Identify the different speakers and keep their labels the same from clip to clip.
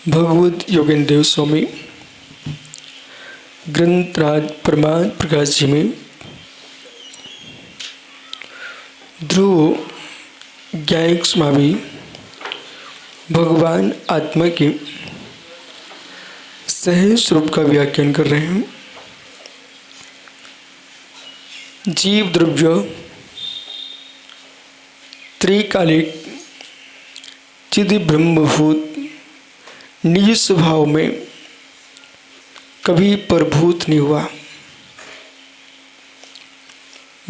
Speaker 1: भगवत योगेंद्र देव स्वामी ग्रंथराज प्रमाण प्रकाश जी में ध्रुव ज्ञायक स्वामी भगवान आत्मा के सहज स्वरूप का व्याख्यान कर रहे हैं। जीव द्रव्य त्रिकालिक चिदि ब्रह्मभूत निज स्वभाव में कभी प्रभूत नहीं हुआ।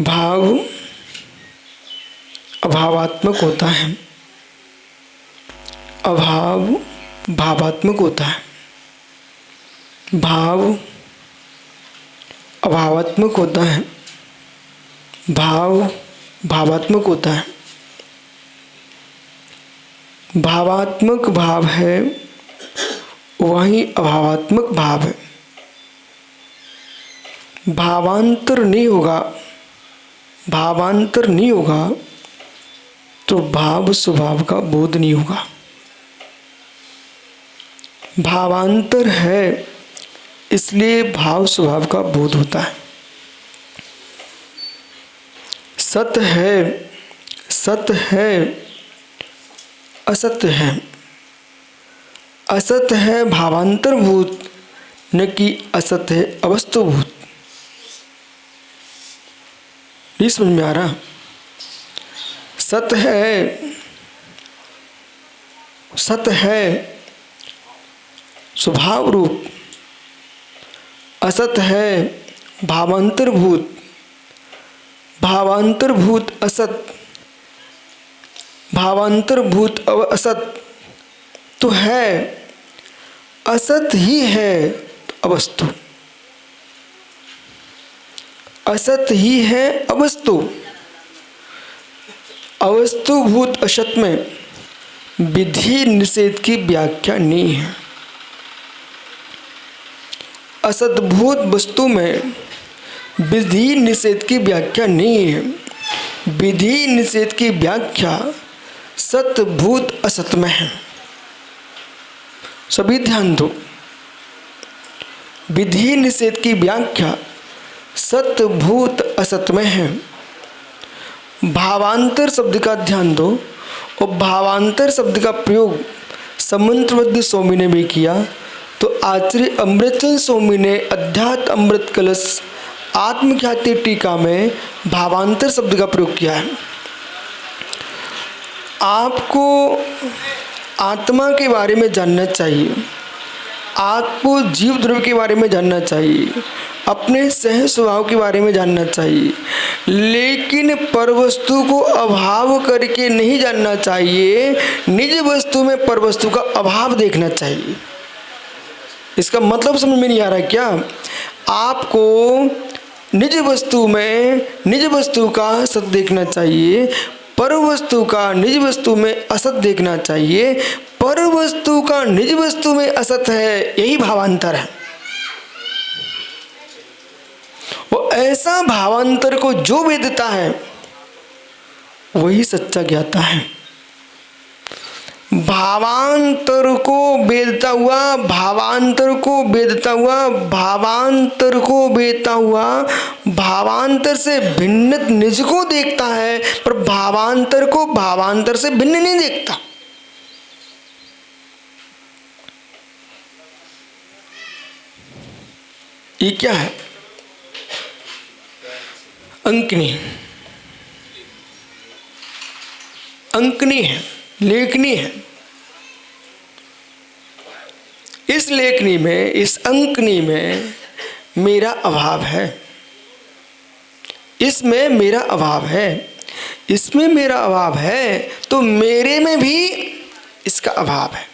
Speaker 1: भाव अभावात्मक होता है, अभाव भावात्मक होता है। भाव अभावात्मक होता है, भाव भावात्मक होता है। भावात्मक भाव है वही अभावात्मक भाव है। भावांतर नहीं होगा, भावांतर नहीं होगा तो भाव स्वभाव का बोध नहीं होगा। भावांतर है इसलिए भाव स्वभाव का बोध होता है। सत है, सत है, असत है। असत है भावांतरभूत, न कि असत है अवस्तुभूत। नहीं समझ में आ रहा? सत है, सत है स्वभाव रूप, असत है भावांतरभूत, भावांतरभूत असत, भावांतरभूत असत तो है, असत ही है अवस्तु, असत ही है अवस्तु। अवस्तुभूत असत में विधि निषेध की व्याख्या नहीं है। असतभूत वस्तु में विधि निषेध की व्याख्या नहीं है। विधि निषेध की व्याख्या सतभूत असत में है। सभी ध्यान दो, विधि निषेध की व्याख्या सतभूत असत में है। भावांतर शब्द का ध्यान दो, और भावांतर शब्द का प्रयोग समंत्रवद्य स्वामी ने भी किया। तो आचार्य अमृतचंद स्वामी ने अध्यात्म अमृत कलश आत्मख्याति टीका में भावांतर शब्द का प्रयोग किया है। आपको आत्मा के बारे में जानना चाहिए, आपको जीव द्रव्य के बारे में जानना चाहिए, अपने सह स्वभाव के बारे में जानना चाहिए, लेकिन परवस्तु को अभाव करके नहीं जानना चाहिए। निज वस्तु में परवस्तु का अभाव देखना चाहिए। इसका मतलब समझ में नहीं आ रहा क्या? आपको निज वस्तु में निज वस्तु का सत देखना चाहिए, पर वस्तु का निज वस्तु में असत देखना चाहिए। पर वस्तु का निज वस्तु में असत है, यही भावांतर है। वो ऐसा भावांतर को जो वेदता है वही सच्चा ज्ञाता है। भावांतर को वेदता हुआ, भावांतर को वेदता हुआ, भावांतर को वेदता हुआ, भावांतर से भिन्न निज को देखता है, पर भावांतर को भावांतर से भिन्न नहीं देखता। ये क्या है? अंकनी, अंकनी है, लेखनी है। इस लेखनी में, इस अंकनी में मेरा अभाव है, इसमें मेरा अभाव है, इसमें मेरा अभाव है, तो मेरे में भी इसका अभाव है।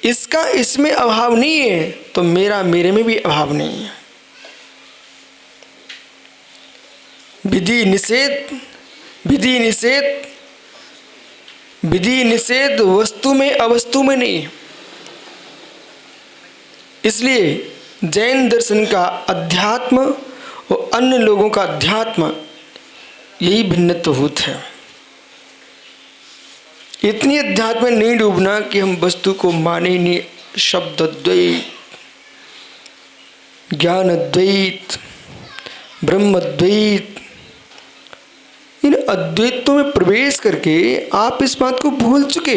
Speaker 1: इसका इसमें अभाव नहीं है तो मेरा मेरे में भी अभाव नहीं है। विधि निषेध, विधि निषेध, विधि निषेध वस्तु में अवस्तु में नहीं है। इसलिए जैन दर्शन का अध्यात्म और अन्य लोगों का अध्यात्म यही भिन्नत्वभूत है। इतनी अध्यात्म में नहीं डूबना कि हम वस्तु को माने ही नहीं। शब्द अद्वैत, ज्ञान अद्वैत, ब्रह्म अद्वैत, इन अद्वैतों में प्रवेश करके आप इस बात को भूल चुके।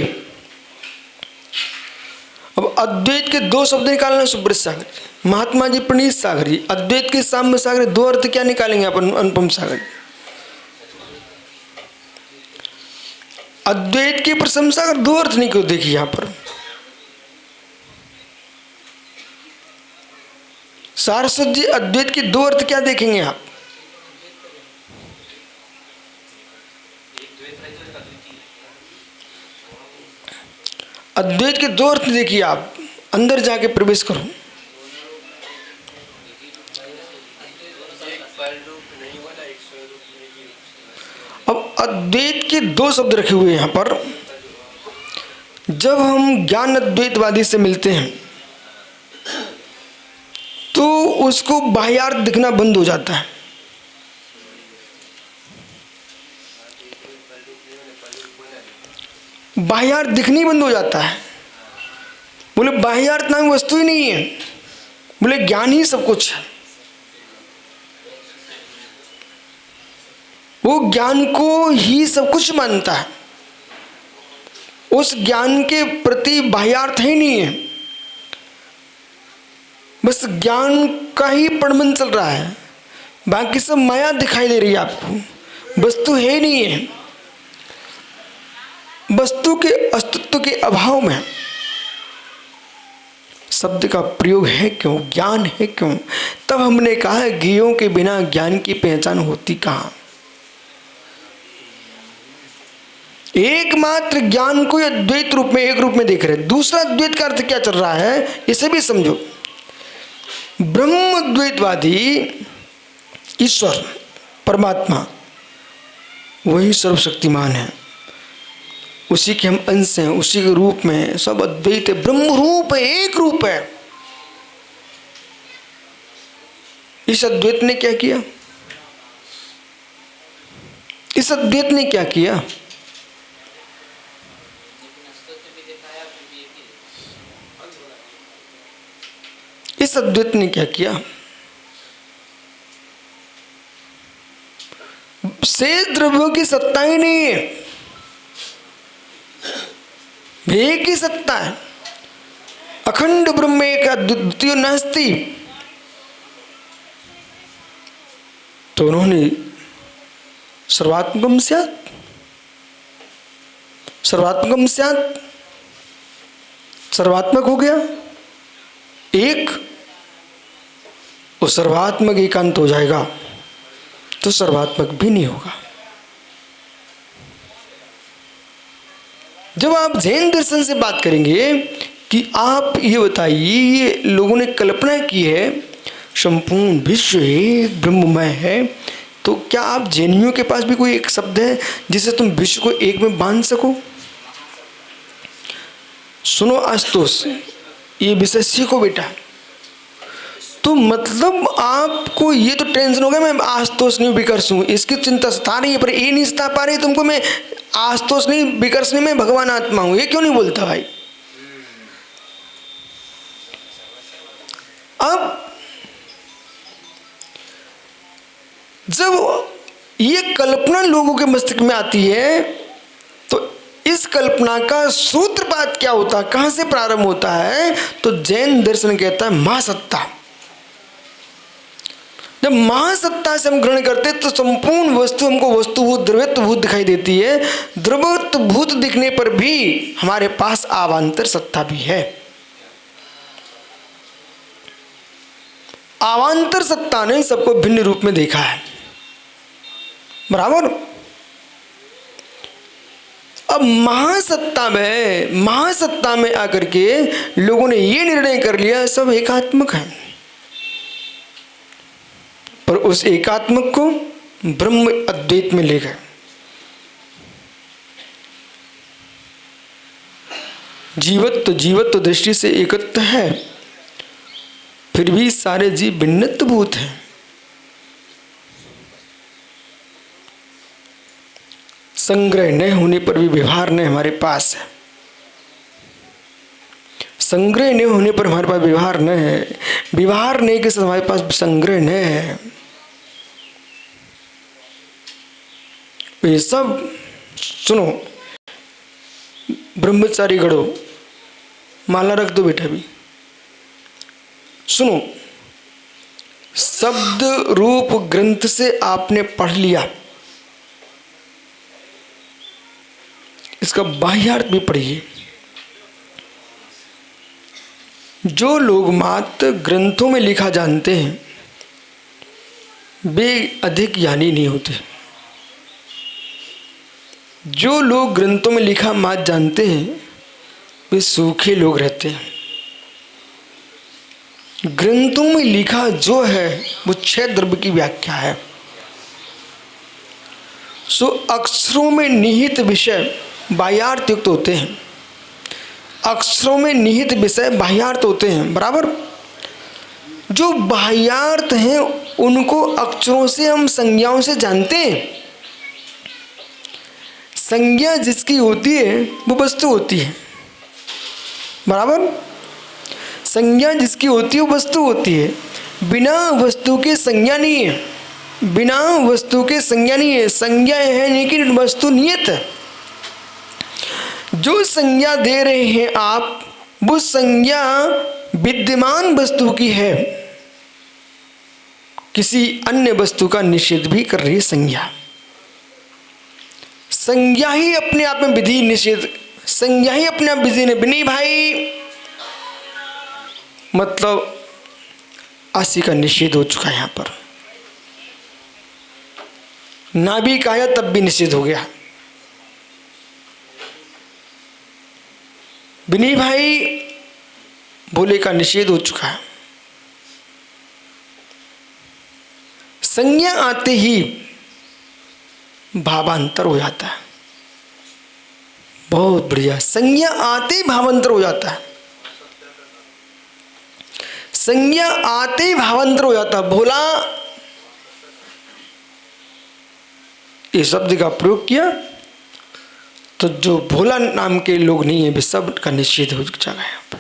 Speaker 1: अब अद्वैत के दो शब्द निकालना सुब्रत सागर, महात्मा जी प्रणीत सागर जी। अद्वैत के साम्य सागर, दो अर्थ क्या निकालेंगे आप अनुपम सागर जी? अद्वैत की प्रशंसा कर दो अर्थ नहीं क्यों देखिए यहां पर। सारस्वत जी अद्वैत के दो अर्थ क्या देखेंगे आप? अद्वैत के दो अर्थ देखिए आप, अंदर जाके प्रवेश करो। अब अद्वैत के दो शब्द रखे हुए यहां पर। जब हम ज्ञान अद्वैतवादी से मिलते हैं तो उसको बाह्यार्थ दिखना बंद हो जाता है। बाह्यार्थ दिखनी बंद हो जाता है। बोले बाह्यार्थ नाम वस्तु ही नहीं है, बोले ज्ञान ही सब कुछ है। वो ज्ञान को ही सब कुछ मानता है, उस ज्ञान के प्रति बाह्यार्थ ही नहीं है। बस ज्ञान का ही प्रबंध चल रहा है, बाकी सब माया दिखाई दे रही है आपको, वस्तु है नहीं है। वस्तु के अस्तित्व के अभाव में शब्द का प्रयोग है क्यों? ज्ञान है क्यों? तब हमने कहा ज्ञेयों के बिना ज्ञान की पहचान होती कहाँ? एकमात्र ज्ञान को अद्वैत रूप में, एक रूप में देख रहे। दूसरा अद्वैत का अर्थ क्या चल रहा है इसे भी समझो। ब्रह्म अद्वैतवादी ईश्वर परमात्मा वही सर्वशक्तिमान है, उसी के हम अंश हैं, उसी के रूप में सब अद्वैत है, ब्रह्म रूप है, एक रूप है। इस अद्वैत ने क्या किया? इस अद्वैत ने क्या किया? इस अद्वैत ने क्या किया? शेष द्रव्यों की सत्ता ही नहीं है, एक ही सत्ता है, अखंड ब्रह्म एक द्वितीय नास्ति। तो उन्होंने सर्वात्मकम स्यात्, सर्वात्मकम स्यात्, सर्वात्मक हो गया एक, और सर्वात्मक एकांत हो जाएगा तो सर्वात्मक भी नहीं होगा। जब आप जैन दर्शन से बात करेंगे कि आप ये बताइए, ये लोगों ने कल्पना की है संपूर्ण विश्व एक ब्रह्ममय है, तो क्या आप जैनियों के पास भी कोई एक शब्द है जिसे तुम विश्व को एक में बांध सको? सुनो आशुतोष, ये विषय सीखो बेटा। तो मतलब आपको ये तो टेंशन हो गया मैं आशुतोष नहीं विकर्ष हूं, इसकी चिंता सता रही है, पर ये नहीं सता पा रही तुमको मैं आशुतोष नहीं विकर्ष नहीं, मैं भगवान आत्मा हूं। ये क्यों नहीं बोलता भाई? अब जब ये कल्पना लोगों के मस्तिष्क में आती है तो इस कल्पना का सूत्रपात क्या होता है, कहां से प्रारंभ होता है? तो जैन दर्शन कहता है महासत्ता। जब महासत्ता से हम ग्रहण करते तो संपूर्ण वस्तु हमको वस्तुभूत द्रव्यत्वभूत दिखाई देती है। द्रव्यत्वभूत दिखने पर भी हमारे पास आवांतर सत्ता भी है। आवांतर सत्ता ने सबको भिन्न रूप में देखा है, बराबर। अब महासत्ता में आकर के लोगों ने ये निर्णय कर लिया सब एकात्मक है, पर उस एकात्मक को ब्रह्म अद्वैत में ले गए। जीवत्व दृष्टि से एकत्व है, फिर भी सारे जीव भिन्नत्वभूत हैं। संग्रह न होने पर भी व्यवहार न हमारे पास है। संग्रह न होने पर हमारे पास व्यवहार न है, व्यवहार नहीं के साथ हमारे पास संग्रह न है। ये सब सुनो, ब्रह्मचारी गढ़ो, माला रख दो बेटा भी। सुनो, शब्द रूप ग्रंथ से आपने पढ़ लिया, इसका बाह्यार्थ भी पढ़िए। जो लोग मात्र ग्रंथों में लिखा जानते हैं वे अधिक ज्ञानी नहीं होते। जो लोग ग्रंथों में लिखा मात्र जानते हैं वे सूखे लोग रहते हैं। ग्रंथों में लिखा जो है वो 6 द्रव्य की व्याख्या है। सो अक्षरों में निहित विषय बाह्यार्थ युक्त होते हैं। अक्षरों में निहित विषय बाह्यार्थ होते हैं, बराबर। जो बाह्यार्थ हैं उनको अक्षरों से हम संज्ञाओं से जानते हैं। संज्ञा जिसकी होती है वो वस्तु होती है, बराबर। संज्ञा जिसकी होती है वो वस्तु होती है। बिना वस्तु के संज्ञा नहीं है, बिना वस्तु के संज्ञा नहीं है। संज्ञा है लेकिन वस्तु नियत है। जो संज्ञा दे रहे हैं आप, वो संज्ञा विद्यमान वस्तु की है, किसी अन्य वस्तु का निषेध भी कर रही है संज्ञा। संज्ञा ही अपने आप में विधि निषेध, संज्ञा ही अपने आप विधि ने बिनी भाई मतलब 80 का निषेध हो चुका है। यहां पर नाभि का आया तब भी निषेध हो गया। बिनी भाई भोले का निषेध हो चुका है। संज्ञा आते ही भावांतर हो जाता है। बहुत बढ़िया, संज्ञा आते ही भावांतर हो जाता है। संज्ञा आते ही भावांतर हो जाता है। भोला ये शब्द का प्रयोग किया तो जो भोला नाम के लोग नहीं है वे सब का निषेध हो जाएगा। यहाँ पर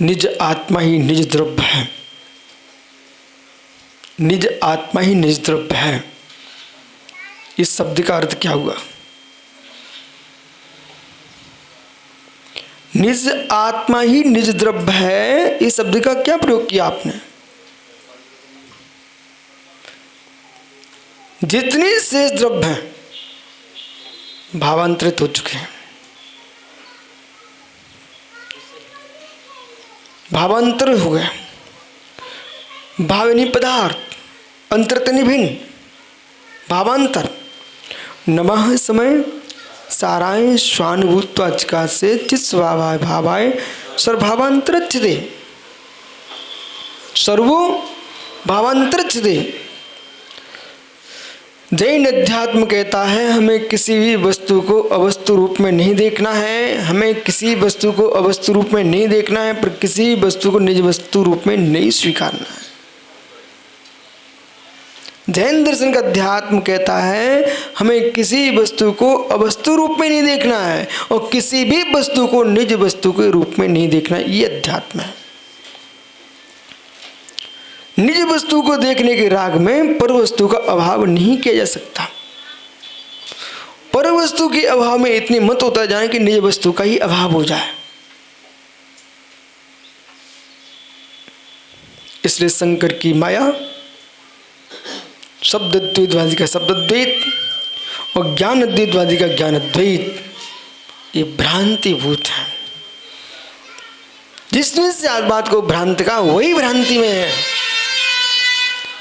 Speaker 1: निज आत्मा ही निज द्रव्य है, निज आत्मा ही निज द्रव्य है। इस शब्द का अर्थ क्या हुआ? निज आत्मा ही निज द्रव्य है, इस शब्द का क्या प्रयोग किया आपने? जितने शेष द्रव्य हैं भावांतरित हो चुके हैं। भावांतर हो गया। भावनी पदार्थ अंतरतनि भिन्न भावांतर। नमः समय साराय स्वानुभूत्वाचिका से चित स्वभावाय भावाय सर्वभावांतरच्यते, सर्वो भावांतरच्यते। जैन अध्यात्म कहता है हमें किसी भी वस्तु को अवस्तु रूप में नहीं देखना है, हमें किसी वस्तु को अवस्तु रूप में नहीं देखना है, पर किसी वस्तु को निज वस्तु रूप में नहीं स्वीकारना है। जैन दर्शन का अध्यात्म कहता है हमें किसी वस्तु को अवस्तु रूप में नहीं देखना है और किसी भी वस्तु को निज वस्तु के रूप में नहीं देखना है। ये अध्यात्म है। निज वस्तु को देखने के राग में पर वस्तु का अभाव नहीं किया जा सकता। पर वस्तु के अभाव में इतनी मत होता जाए कि निज वस्तु का ही अभाव हो जाए। इसलिए शंकर की माया शब्द द्वैतवादी का शब्द द्वैत और ज्ञान अद्वैतवादी का ज्ञान अद्वैत, ये भ्रांतिभूत है। जिसने से आज बात को भ्रांत का वही भ्रांति में है,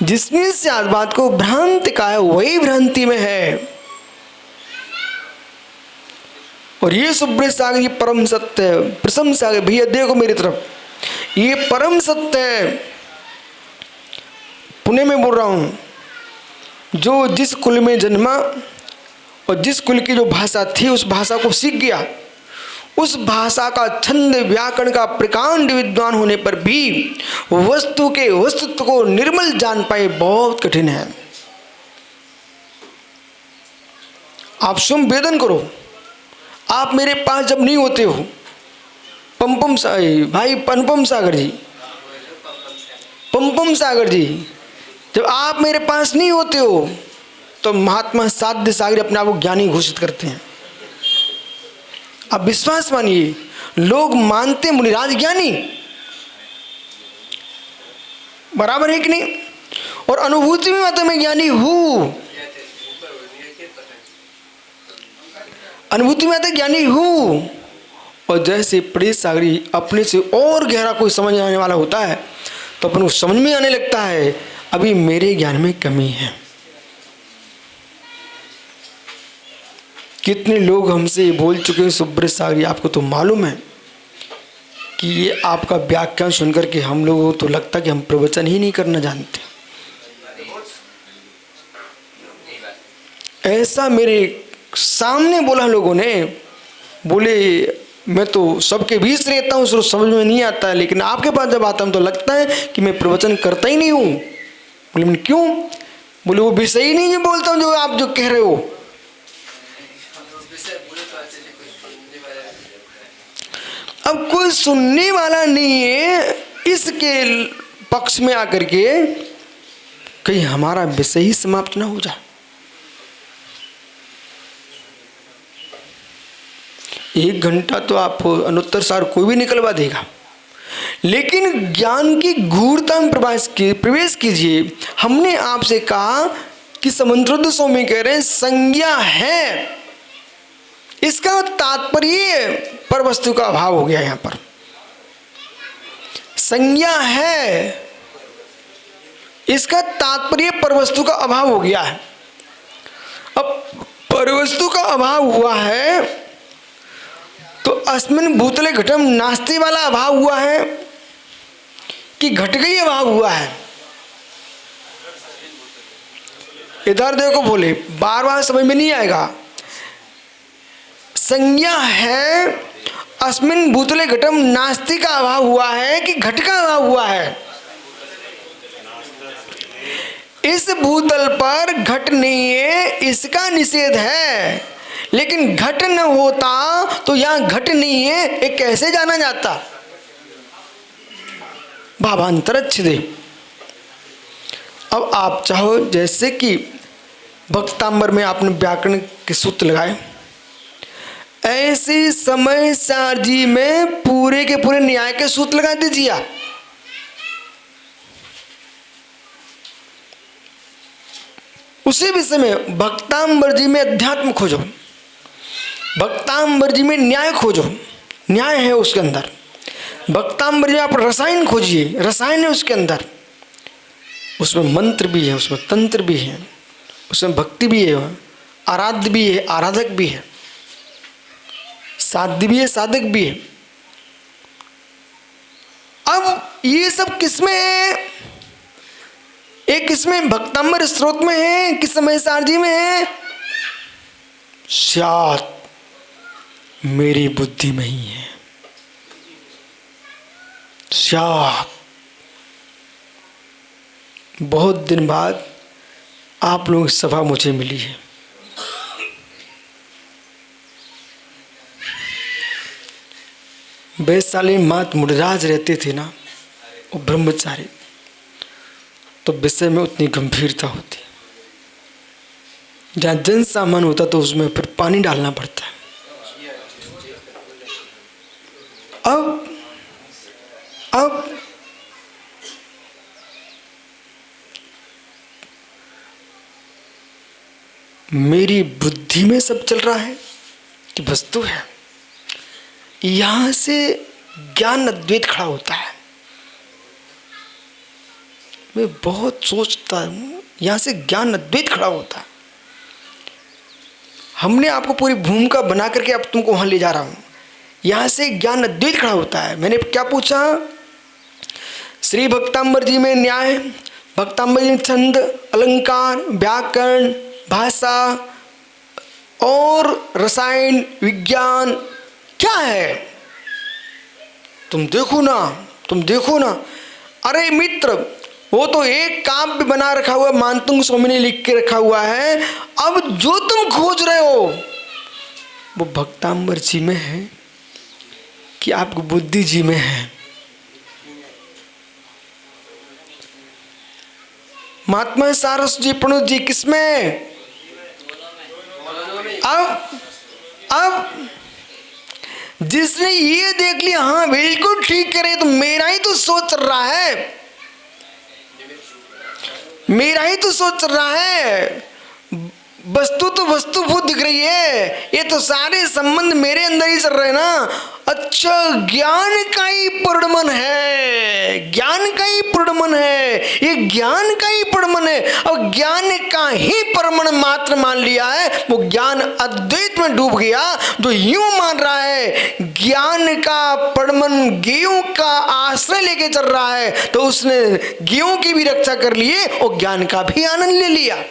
Speaker 1: जिसने से आज बात को भ्रांत का है वही भ्रांति में है। और ये सुब्रत सागर ये परम सत्य है। प्रशंसा है भैया, देखो मेरी तरफ, ये परम सत्य है। पुणे में बोल रहा हूं, जो जिस कुल में जन्मा और जिस कुल की जो भाषा थी उस भाषा को सीख गया, उस भाषा का छंद व्याकरण का प्रकांड विद्वान होने पर भी वस्तु के वस्तुत्व को निर्मल जान पाए बहुत कठिन है। आप स्वयं वेदन करो। आप मेरे पास जब नहीं होते हो, भाई पमपम सागर जी, पमपम सागर जी, जब आप मेरे पास नहीं होते हो तो महात्मा साध्य सागर अपने आप को ज्ञानी घोषित करते हैं। आप विश्वास मानिए, लोग मानते मुनिराज ज्ञानी, बराबर है कि नहीं? और अनुभूति में आता मैं ज्ञानी हूं, अनुभूति में आता ज्ञानी हूं। और जैसे प्रेस सागरी अपने से और गहरा कोई समझ आने वाला होता है तो अपन को समझ में आने लगता है अभी मेरे ज्ञान में कमी है। कितने लोग हमसे बोल चुके हैं, सुब्रत सागरी आपको तो मालूम है कि ये आपका व्याख्यान सुनकर के हम लोगों को तो लगता कि हम प्रवचन ही नहीं करना जानते। ऐसा मेरे सामने बोला लोगों ने, बोले मैं तो सबके बीच रहता हूँ, समझ में नहीं आता है, लेकिन आपके पास जब आता हूँ तो लगता है कि मैं प्रवचन करता ही नहीं हूँ। बोले मैं क्यों? बोले वो विषय ही नहीं जो बोलता हूँ जो आप जो कह रहे हो। अब कोई सुनने वाला नहीं है, इसके पक्ष में आकर के कहीं हमारा विषय ही समाप्त ना हो जाए। एक घंटा तो आप अनुत्तर सार कोई भी निकलवा देगा, लेकिन ज्ञान की गूढ़ता में प्रवेश कीजिए। हमने आपसे कहा कि समंत्रोद्ध स्वामी कह रहे हैं संज्ञा है, इसका तात्पर्य पर वस्तु का अभाव हो गया। यहां पर संज्ञा है, इसका तात्पर्य पर वस्तु का अभाव हो गया है। अब पर वस्तु का अभाव हुआ है तो अस्मिन् भूतले घटम नास्ति वाला अभाव हुआ है कि घट गई अभाव हुआ है। इधर देखो, बोले बार बार समझ में नहीं आएगा। संज्ञा है, अस्मिन् भूतले घटम नास्ति का अभाव हुआ है कि घट का अभाव हुआ है। इस भूतल पर घट नहीं है, इसका निषेध है, लेकिन घट न होता तो यहां घट नहीं है ये कैसे जाना जाता? भावांतरच्छेदे। अब आप चाहो जैसे कि भक्तांबर में आपने व्याकरण के सूत्र लगाए, ऐसे समय सारजी में पूरे के पूरे न्याय के सूत्र लगा दीजिए आप। उसी विषय में भक्तांबर जी में अध्यात्म खोजो, भक्तांबर जी में न्याय खोजो, न्याय है उसके अंदर। भक्तांबर जी आप रसायन खोजिए, रसायन है उसके अंदर। उसमें मंत्र भी है, उसमें तंत्र भी है, उसमें भक्ति भी है, आराध्य भी है, आराधक भी है, साध्य भी है, साधक भी है। अब ये सब किसमें है? एक किसमें? भक्तांबर स्रोत में है, किस समय सारजी में है? शायद मेरी बुद्धि में ही है, शायद। बहुत दिन बाद आप लोगों की सभा मुझे मिली है। वैशाली मात मुनिराज रहते थे ना, वो ब्रह्मचारी, तो विषय में उतनी गंभीरता होती। जहाँ जन सामान होता तो उसमें फिर पानी डालना पड़ता है। अब मेरी बुद्धि में सब चल रहा है कि वस्तु है, यहां से ज्ञान अद्वैत खड़ा होता है। मैं बहुत सोचता हूं, यहां से ज्ञान अद्वैत खड़ा होता है। हमने आपको पूरी भूमिका बना करके अब तुमको वहां ले जा रहा हूं, यहां से ज्ञान अद्वैत खड़ा होता है। मैंने क्या पूछा? श्री भक्तांबर जी में न्याय, भक्तांबर जी में छंद, अलंकार, व्याकरण, भाषा और रसायन, विज्ञान क्या है? तुम देखो ना, तुम देखो ना। अरे मित्र, वो तो एक काम भी बना रखा हुआ, मानतुंग स्वामी ने लिख के रखा हुआ है। अब जो तुम खोज रहे हो वो भक्तांबर जी में है कि आपको बुद्धि जी में है? महात्मा सारस जी, प्रणुत जी किसमें? अब जिसने ये देख लिया हाँ बिल्कुल ठीक करे, तो मेरा ही तो सोच चल रहा है, मेरा ही तो सोच चल रहा है। वस्तु तो वस्तुभूत दिख रही है, ये तो सारे संबंध मेरे अंदर ही चल रहे हैं ना। अच्छा, ज्ञान का ही परिणमन है, ज्ञान का ही परिणमन है, ये ज्ञान का ही परिणमन है। अब ज्ञान का ही परिणमन मात्र मान लिया है, वो ज्ञान अद्वैत में डूब गया। जो यूं मान रहा है ज्ञान का परिणमन गेयों का आश्रय लेके चल रहा है, तो उसने गेयों की भी रक्षा कर लिए और ज्ञान का भी आनंद ले लिया।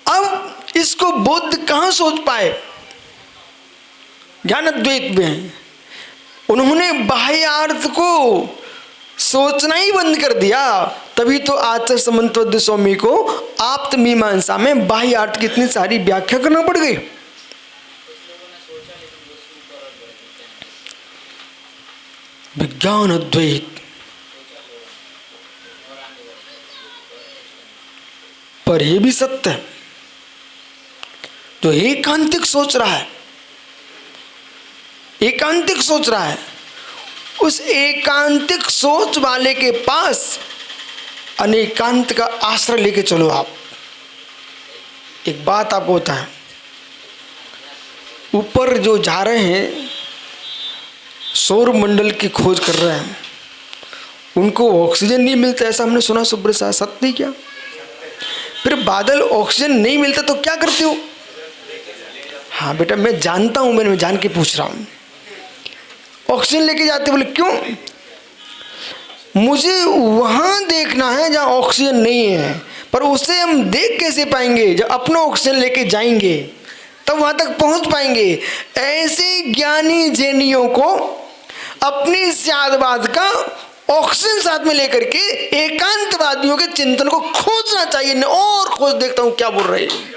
Speaker 1: अब इसको बुद्ध कहां सोच पाए? ज्ञान अद्वैत में उन्होंने बाह्यार्थ को सोचना ही बंद कर दिया। तभी तो आचार्य समंतवद स्वामी को आप्त मीमांसा में बाह्यार्थ की इतनी सारी व्याख्या करना पड़ गई। विज्ञान अद्वैत पर यह भी सत्य है, जो एकांतिक सोच रहा है, एकांतिक सोच रहा है, उस एकांतिक सोच वाले के पास अनेकांत का आश्रय लेके चलो। आप एक बात आपको बताएं, ऊपर जो जा रहे हैं सौर मंडल की खोज कर रहे हैं, उनको ऑक्सीजन नहीं मिलता, ऐसा हमने सुना सुब्रत साहब, सत्य नहीं क्या? फिर बादल ऑक्सीजन नहीं मिलता तो क्या करते हो? हाँ बेटा मैं जानता हूं, मैं जान के पूछ रहा हूं। ऑक्सीजन लेके जाते, बोले क्यों? मुझे वहां देखना है जहां ऑक्सीजन नहीं है, पर उसे हम देख कैसे पाएंगे? जब अपना ऑक्सीजन लेके जाएंगे तब वहां तक पहुंच पाएंगे। ऐसे ज्ञानी जैनियों को अपनी स्यादवाद का ऑक्सीजन साथ में लेकर के एकांतवादियों के चिंतन को खोजना चाहिए। न और खोज देखता हूं क्या बोल रहे हैं।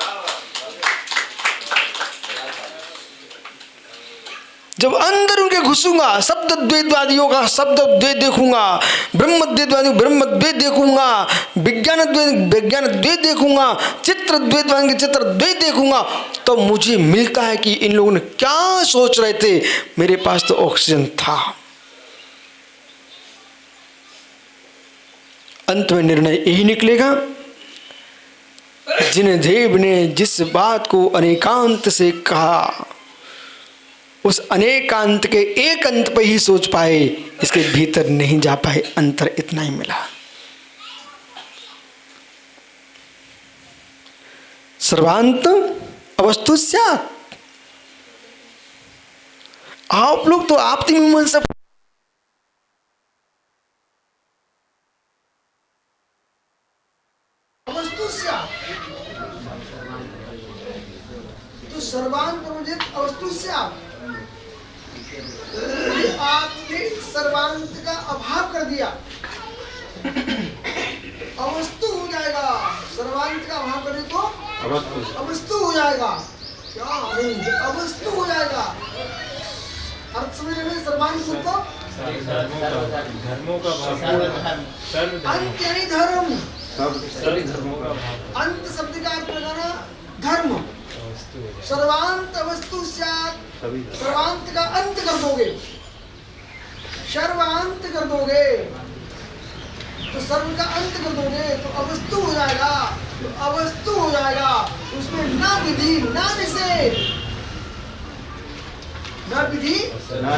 Speaker 1: जब अंदर उनके घुसूंगा, शब्द द्वैतवादियों का शब्द द्वैत देखूंगा, ब्रह्म द्वैतवादियों ब्रह्म द्वैत देखूंगा, विज्ञान द्वैत देखूंगा, चित्र द्वैतवादी के चित्र द्वैत देखूंगा, तो मुझे मिलता है कि इन लोगों ने क्या सोच रहे थे। मेरे पास तो ऑक्सीजन था। अंत में निर्णय यही निकलेगा, जिन देव ने जिस बात को अनेकांत से कहा, उस अनेकांत के एक अंत पर ही सोच पाए, इसके भीतर नहीं जा पाए। अंतर इतना ही मिला। सर्वांत अवस्तु स्यात्। आप लोग तो आपती मीमांसा अवस्तु स्यात्, तो सर्वांत अवस्तु स्यात्। आपने सर्वांत का अभाव कर दिया, अवस्तु हो जाएगा। सर्वांत का अभाव करें तो अवस्तु हो जाएगा। क्या अवस्तु हो जाएगा? अर्थ समझ रहे? सर्वांत को धर्मों का अंत यानी धर्म, सभी धर्मों का अंत शब्द का अर्थ लगाना धर्म। सर्वांत वस्तु स्यात्, सर्वांत का अंत कर दोगे, सर्वांत कर दोगे तो सर्व का अंत कर दोगे तो अवस्तु हो जाएगा। तो अवस्तु हो जाएगा, उसमें ना विधि ना निषेध, ना विधि ना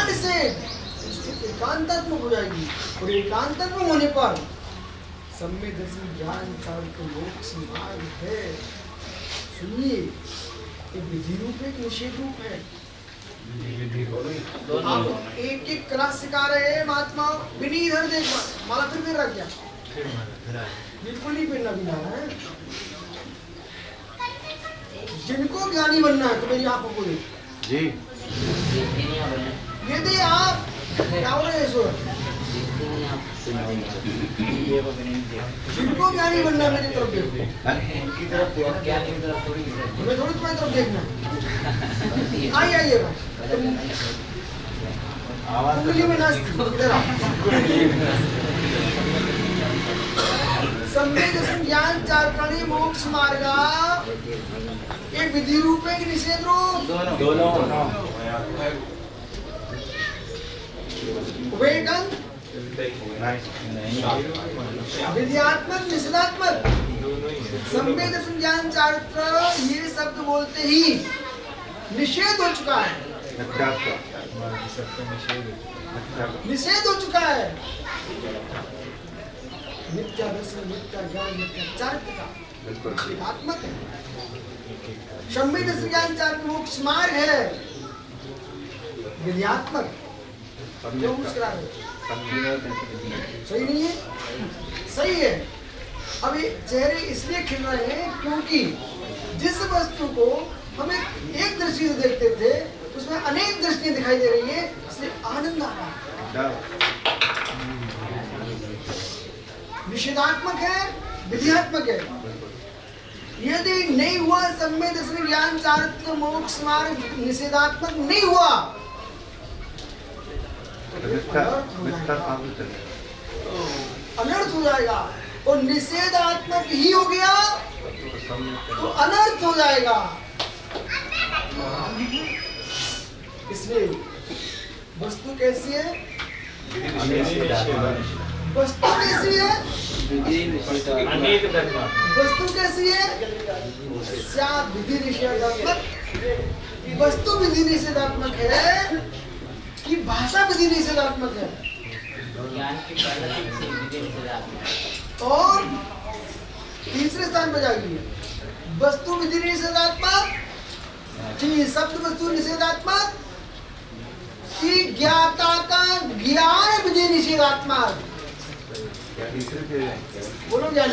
Speaker 1: निषेध, एकांतात्मक हो जाएगी। और एकांतात्मक होने पर सम्यक दर्शन ज्ञान चारित्र मोक्ष मार्ग है। सुनिए, एक विधि रूप है, एक निषेध रूप है। आप एक एक क्लास सिखा रहे हैं महात्मा, बिनी इधर देख, माला फिर रख गया, बिल्कुल नहीं पहनना बिना है। जिनको ज्ञानी बनना है तो मेरी आंखों को देख जी, यदि आप क्या हो रहे हैं ईश्वर, जिनको ज्ञानी बनना है मेरी तरफ देखो, मैं थोड़ी तुम्हारी तरफ देखना। आइए उंगली में नाचती, इधर आओ। सम्यक दर्शन ज्ञान चारकणी मोक्ष मार्गा, ये विधि रूप है कि निषेध रूप? दोनों। वेदन विद्यात्मक निषेधात्मक। सम्यक दर्शन ज्ञान चारित्र ये शब्द बोलते ही निषेध हो चुका है, निषेध हो चुका है। मिथ्या दर्शन, मिथ्या ज्ञान, मिथ्या चारित्र का निषेधात्मक है। सम्यक दर्शन ज्ञान चारित्र मोक्ष मार्ग है, विद्यात्मक। क्यों मुस्कुरा रहे? सही नहीं है? सही है। अभी चेहरे इसलिए खिल रहे हैं क्योंकि जिस वस्तु को हम एक दृष्टि से देखते थे उसमें अनेक दृष्टियां दिखाई दे रही है, इसलिए आनंद आ रहा है। निषेधात्मक है, विधियात्मक है। यदि नहीं हुआ सम्यक दर्शन ज्ञान चारित्र मोक्ष मार्ग निषेधात्मक नहीं हुआ, अनर्थ हो जाएगा। और निषेधात्मक ही हो गया तो अनर्थ हो जाएगा। इसलिए वस्तु कैसी है? वस्तु कैसी है? वस्तु कैसी है? विधि निषेधात्मक। वस्तु विधि निषेधात्मक है कि भाषा विधि निषेधात्मक है? और तीसरे स्थान पर जाएगी वस्तु विधि निषेधात्मक कि शब्द वस्तु निषेधात्मक कि ज्ञाता का ज्ञान विधि निषेधात्मक। बोलो ज्ञान।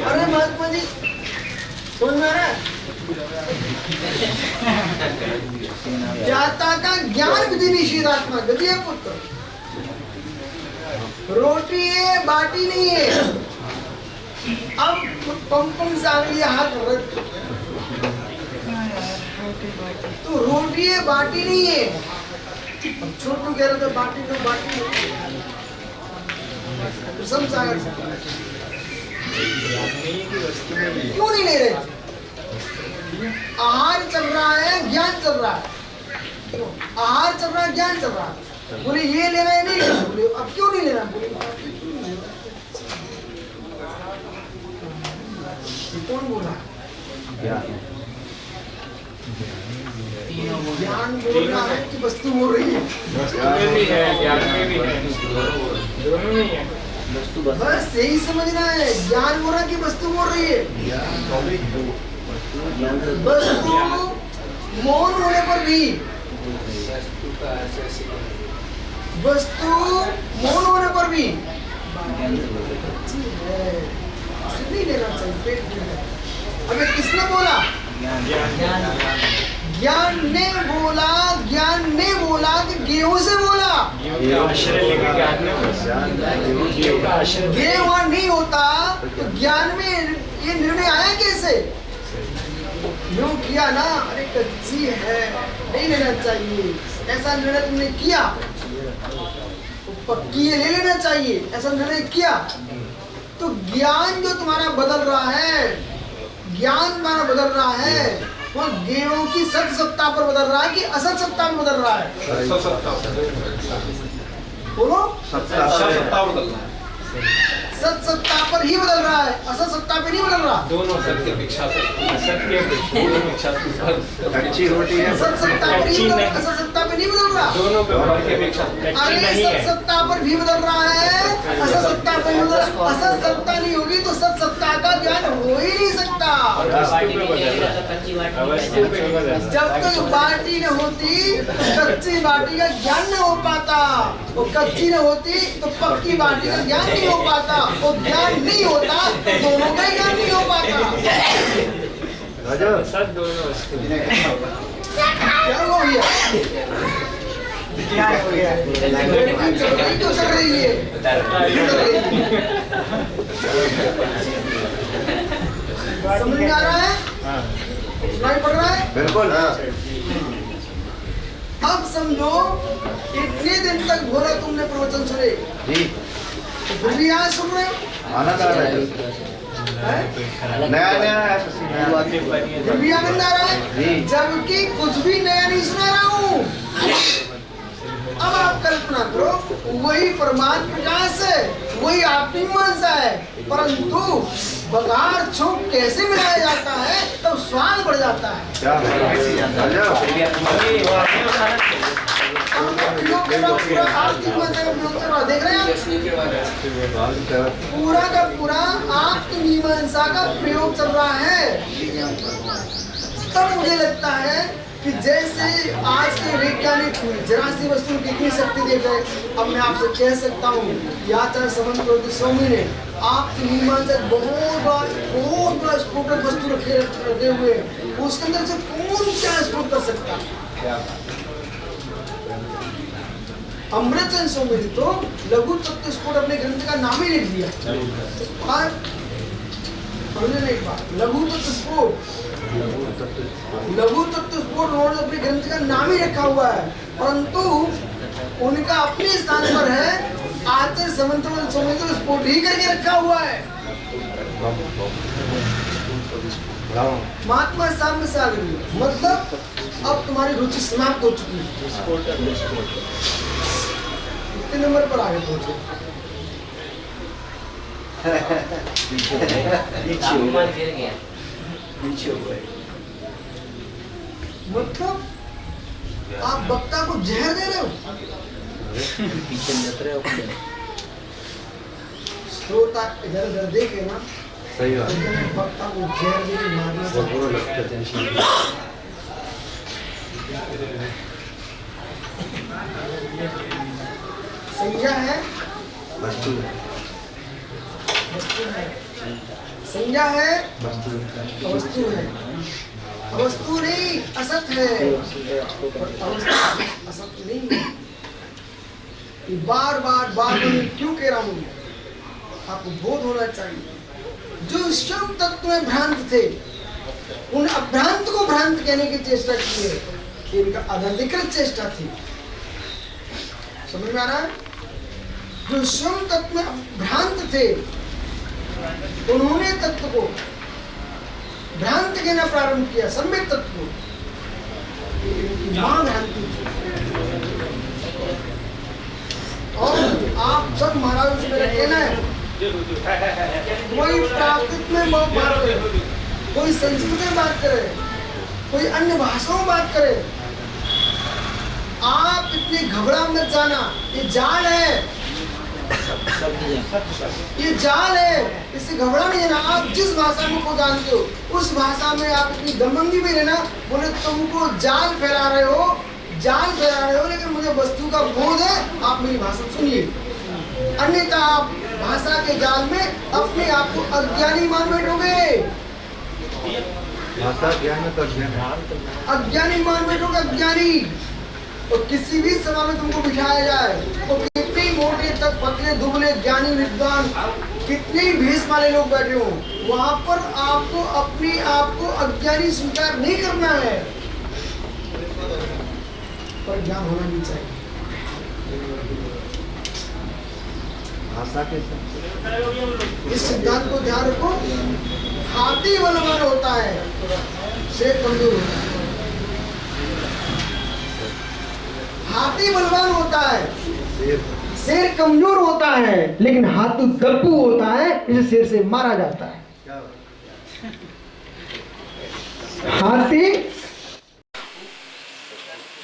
Speaker 1: अरे महात्मा जी समझ में आ रहा है? ज्ञाता का ज्ञान विधि निषेधात्मक। गति है पुत्र, रोटी है बाटी नहीं है। अब पंपन सागरी हाथ रख, तो रोटी है बाटी नहीं है। अब छोटू कह रहे थे बाटी तो बाटी सागर क्यों नहीं ले रहे? आहार चल रहा है, ज्ञान चल रहा है। आहार चल रहा है, ज्ञान चल रहा है। बोले ये लेना है नहीं लेना, बोले अब क्यों नहीं लेना? बोले कौन बोला? ज्ञान बोल रहा है कि वस्तु बोल रही है? बस यही समझना है। ज्ञान बोल रहा है कि वस्तु बोल रही है? वस्तु मौन होने पर भी, वस्तु मौन होने पर भी नहीं लेना चाहिए। पेट हमें किसने बोला? ज्ञान ने बोला। ज्ञान ने बोला कि गेहूं से बोला। गेहूं नहीं होता तो ज्ञान में ये निर्णय आया कैसे? यूं किया ना, अरे कच्ची है नहीं लेना चाहिए, ऐसा निर्णय तुमने किया। पक्की है ले लेना चाहिए, ऐसा निर्णय किया। तो ज्ञान जो तुम्हारा बदल रहा है, ज्ञान तुम्हारा बदल रहा है, वो गेहूं की सत सत्ता पर बदल रहा है कि असत सत्ता में बदल रहा है? बोलो। सत्ता बदल रहा है। सत सत्ता पर ही बदल रहा है, असत सत्ता पे नहीं बदल रहा।
Speaker 2: दोनों सत्य अपेक्षा से अच्छी रोटी है।
Speaker 1: सत सत्ता पर ही बदल, असत सत्ता पे नहीं बदल रहा।
Speaker 2: दोनों की अपेक्षा
Speaker 1: अरे सत सत्ता पर भी बदल रहा है, असत सत्ता पर भी बदल। असत सत्ता नहीं होगी तो सत सत्ता का ज्ञान हो ही नहीं सकता। जब तक बाटी न होती कच्ची बाटी का ज्ञान न हो पाता, वो कच्ची न होती तो पक्की बाटी का ज्ञान नहीं हो पाता। वो ज्ञान नहीं होता तो दोनों का ज्ञान नहीं हो पाता।
Speaker 2: दोनों
Speaker 1: क्या हुआ भैया?
Speaker 3: क्या हो गया?
Speaker 1: लड़की चल रही तो चल रही है। समझ में आ रहा है? सुनाई पड़ रहा है?
Speaker 3: बिल्कुल।
Speaker 1: अब समझो इतने दिन तक बोला तुमने प्रवचन सुने,
Speaker 3: जी
Speaker 1: फिर भी आज सुन रहे हो?
Speaker 3: आनंद आ रहा है।
Speaker 1: हैं?
Speaker 3: नया नया है।
Speaker 1: फिर भी आनंद आ रहा
Speaker 3: जी।
Speaker 1: है, जबकि कुछ भी नया नहीं सुना रहा हूँ। अब आप कल्पना करो, वही परमात्मा प्रकाश है, वही आत्मीमांसा है, परंतु बघार छुप कैसे मिलाया जाता है तब स्वाद बढ़ जाता है।
Speaker 3: क्या
Speaker 1: प्रयोग कर रहा हूं, पूरा आत्मीमांसा का प्रयोग कर रहा हूं, देख रहे हैं आप? पूरा का पूरा आत्मीमांसा का प्रयोग चल रहा है। तब मुझे लगता है कि जैसे आज के वैज्ञानिक जरा सी वस्तु को कितनी शक्ति दे गए, अब मैं आपसे कह सकता हूँ कि आचार्य समन्वय स्वामी ने आपकी मीमांसा बहुत बड़ा स्फोटक वस्तु रखे हुए हैं, उसके अंदर से कौन क्या स्फोट कर सकता है? अमृतचंद स्वामी ने तो लघु तत्व स्फोट अपने ग्रंथ का नाम ही लिख दिया। और समझे एक बात, लघु तत्व स्फोट उन्होंने अपने ग्रंथ का नाम ही रखा हुआ है, परंतु उनका अपने स्थान पर है आचार्य समन्वय स्वामी तो स्फोट ही करके रखा हुआ है। महात्मा साहब में साल मतलब अब तुम्हारी रुचि समाप्त हो चुकी है। कितने नंबर पर आगे पहुंचे? मतलब आप वक्ता को जहर दे रहे हो। श्रोता इधर उधर देखे ना,
Speaker 3: सही बात।
Speaker 1: लेकिन वक्ता को जहर दे के मारना चाहिए। संज्ञा है,
Speaker 3: वस्तु
Speaker 1: वस्तु है, संज्ञा है, वस्तु है, वस्तु नहीं असत है, असत नहीं है। ये बार बार मैं क्यों कह रहा हूँ, आपको बोध होना चाहिए। जो स्वयं तत्व में भ्रांत थे, उन अभ्रांत को भ्रांत कहने की चेष्टा की है, कि इनका अनधिकृत चेष्टा थी। समझ में आ रहा है? जो स्वयं तत्व में भ्रांत थे, उन्होंने तत्व को भ्रांत कहना प्रारंभ किया, सम्यक तत्व को। भ्रांति और आप सब महाराज से मेरा कहना है, कोई प्राकृत में बात करे, कोई संस्कृत में बात करे, कोई अन्य भाषाओं में बात करे, आप इतने घबरा मत जाना। ये जाल है, ये जाल है, इससे घबरा नहीं है ना। आप जिस भाषा को जानते हो उस भाषा में आप इतनी दमंगी में रहना, बोले तुमको जाल फैला रहे हो, लेकिन मुझे वस्तु का बोध है, आप मेरी भाषा सुनिए। अन्यथा आप भाषा के जाल में अपने आप को अज्ञानी मान बैठोगे,
Speaker 3: भाषा ज्ञान का
Speaker 1: अज्ञानी मान बैठोगे, अज्ञानी। और किसी भी सभा में तुमको बिठाया जाए तो कितने मोटे तक पतले दुबले ज्ञानी विद्वान, कितने ही भेष वाले लोग बैठे हो, वहां पर आपको अपने आप को अज्ञानी स्वीकार नहीं करना है, पर ज्ञान होना नहीं चाहिए।
Speaker 3: भाषा के
Speaker 1: इस सिद्धांत को ध्यान रखो। हाथी बलवान होता है, शेर कमजोर होता है। हाथी बलवान होता है, शेर कमजोर होता है, लेकिन हाथी दब्बू होता है, इसे शेर से मारा जाता है। हाथी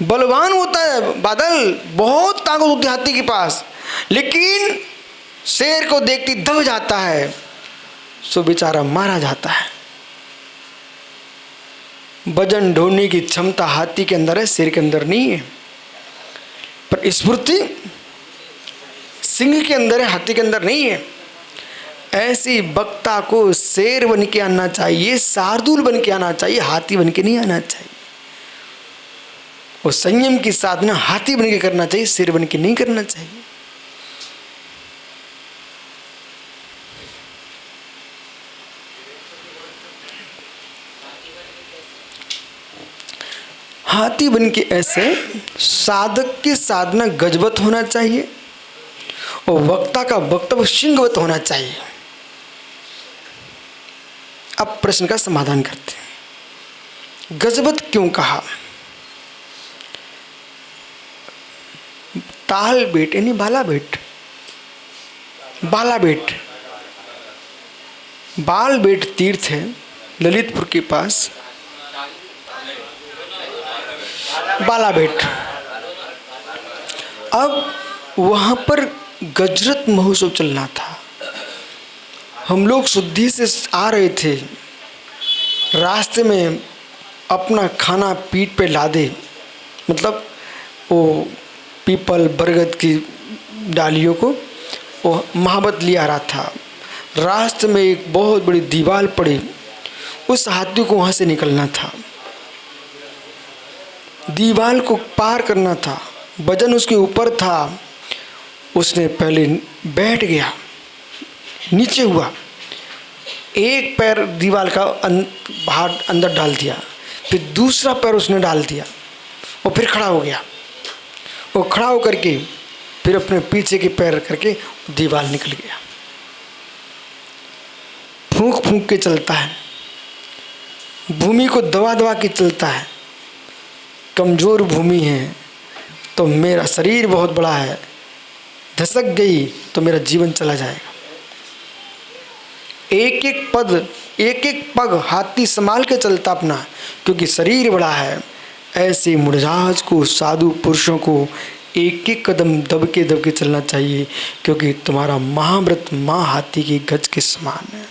Speaker 1: बलवान होता है, बादल बहुत ताकत होती है हाथी के पास, लेकिन शेर को देखती दब जाता है, सो बेचारा मारा जाता है। वजन ढोने की क्षमता हाथी के अंदर है, शेर के अंदर नहीं है। पर स्फूर्ति सिंह के अंदर है, हाथी के अंदर नहीं है। ऐसी वक्ता को शेर बन के आना चाहिए, शार्दूल बन के आना चाहिए, हाथी बन के नहीं आना चाहिए। वो संयम की साधना हाथी बन के करना चाहिए, शेर बन के नहीं करना चाहिए। हाथी बन के ऐसे साधक की साधना गजबत होना चाहिए और वक्ता का वक्तव्य सिंहवत होना चाहिए। अब प्रश्न का समाधान करते हैं, गजबत क्यों कहा? ताल बेट यानी बाला बेट, बाला बेट, बाल बेट तीर्थ है ललितपुर के पास, बाला बेट। अब वहाँ पर गजरत महोत्सव चलना था। हम लोग शुद्धि से आ रहे थे, रास्ते में अपना खाना पीठ पे लादे, मतलब वो पीपल बरगद की डालियों को वो महाबत लिया रहा था। रास्ते में एक बहुत बड़ी दीवार पड़ी, उस हाथी को वहाँ से निकलना था, दीवार को पार करना था, वजन उसके ऊपर था। उसने पहले बैठ गया, नीचे हुआ, एक पैर दीवार का बाहर अंदर डाल दिया, फिर दूसरा पैर उसने डाल दिया और फिर खड़ा हो गया। वो खड़ा होकर के फिर अपने पीछे के पैर करके दीवार निकल गया। फूंक फूंक के चलता है, भूमि को दबा दबा के चलता है। कमज़ोर भूमि है तो मेरा शरीर बहुत बड़ा है, धसक गई तो मेरा जीवन चला जाएगा। एक एक पग हाथी संभाल के चलता अपना, क्योंकि शरीर बड़ा है। ऐसे मुड़जाज को, साधु पुरुषों को एक एक कदम दब के चलना चाहिए, क्योंकि तुम्हारा महाव्रत माँ हाथी की गज के समान है।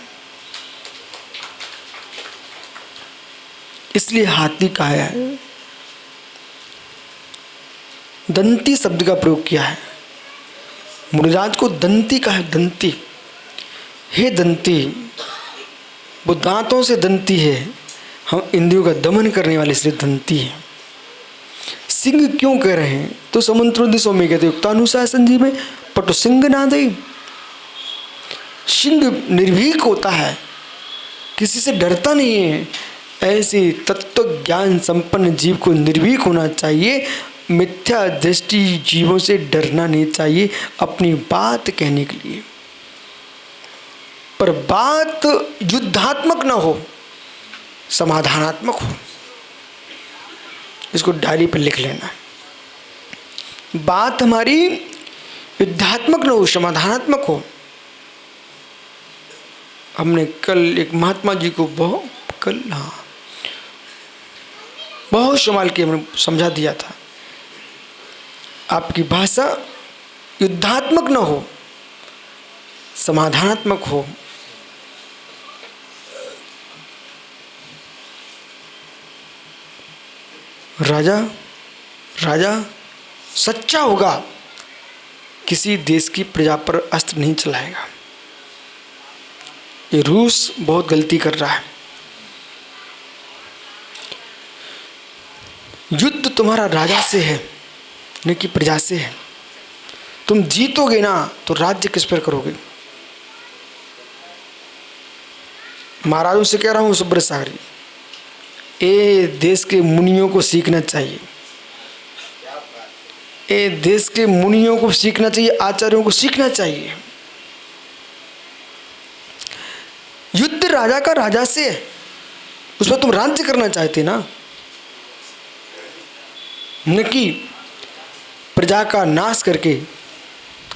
Speaker 1: इसलिए हाथी कहा है, दंती शब्द का प्रयोग किया है। मुनिराज को दंती कहा है, दंती। हे दंती, वो दांतों से दंती है, हम इंद्रियों का दमन करने वाले इसलिए दंती है। सिंह क्यों कह रहे हैं? तो समुद्रोदिशों में कहते युक्तानुशासन जी में पटु सिंह ना दे। सिंह निर्भीक होता है, किसी से डरता नहीं है। ऐसे तत्व ज्ञान संपन्न जीव को निर्भीक होना चाहिए। मिथ्या दृष्टि जीवों से डरना नहीं चाहिए अपनी बात कहने के लिए, पर बात युद्धात्मक ना हो, समाधानात्मक हो। इसको डायरी पर लिख लेना। बात हमारी युद्धात्मक ना हो, समाधानात्मक हो। हमने कल एक महात्मा जी को बहुत संभाल के हमने समझा दिया था, आपकी भाषा युद्धात्मक न हो, समाधानात्मक हो। राजा सच्चा होगा, किसी देश की प्रजा पर अस्त्र नहीं चलाएगा। ये रूस बहुत गलती कर रहा है। युद्ध तुम्हारा राजा से है, न कि प्रजा से है। तुम जीतोगे ना तो राज्य किस पर करोगे? महाराजों से कह रहा हूँ सुब्रत सागरी, ये देश के मुनियों को सीखना चाहिए, ये देश के मुनियों को सीखना चाहिए, आचार्यों को सीखना चाहिए। युद्ध राजा का राजा से है, उस पर तुम राज्य करना चाहते ना, न कि प्रजा का नाश करके।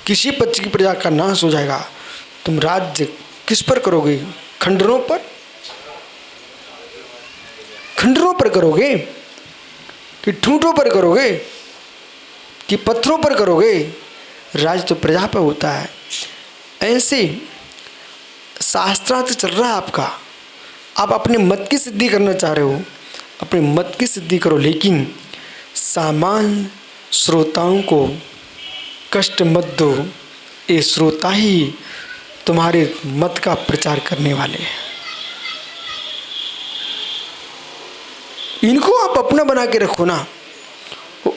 Speaker 1: किसी पक्ष की प्रजा का नाश हो जाएगा, तुम राज्य किस पर करोगे? खंडरों पर? खंडरों पर करोगे कि ठूंठों पर करोगे कि पत्थरों पर करोगे? राज तो प्रजा पर होता है। ऐसे शास्त्रार्थ चल रहा है आपका, आप अपने मत की सिद्धि करना चाह रहे हो, अपने मत की सिद्धि करो, लेकिन सामान्य श्रोताओं को कष्ट मत दो। ये श्रोता ही तुम्हारे मत का प्रचार करने वाले हैं। इनको आप अपना बना के रखो ना,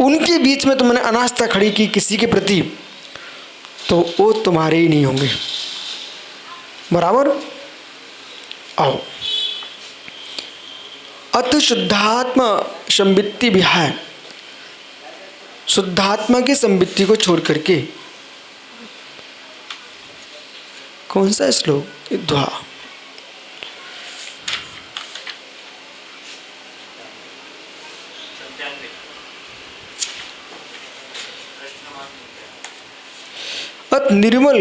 Speaker 1: उनके बीच में तुमने अनास्था खड़ी की किसी के प्रति, तो वो तुम्हारे ही नहीं होंगे। बराबर। आओ, अत शुद्धात्मा संवित्ति विहाय, शुद्धात्मा की संवित्ति को छोड़ करके, कौन सा श्लोक? ध्वा। अत निर्मल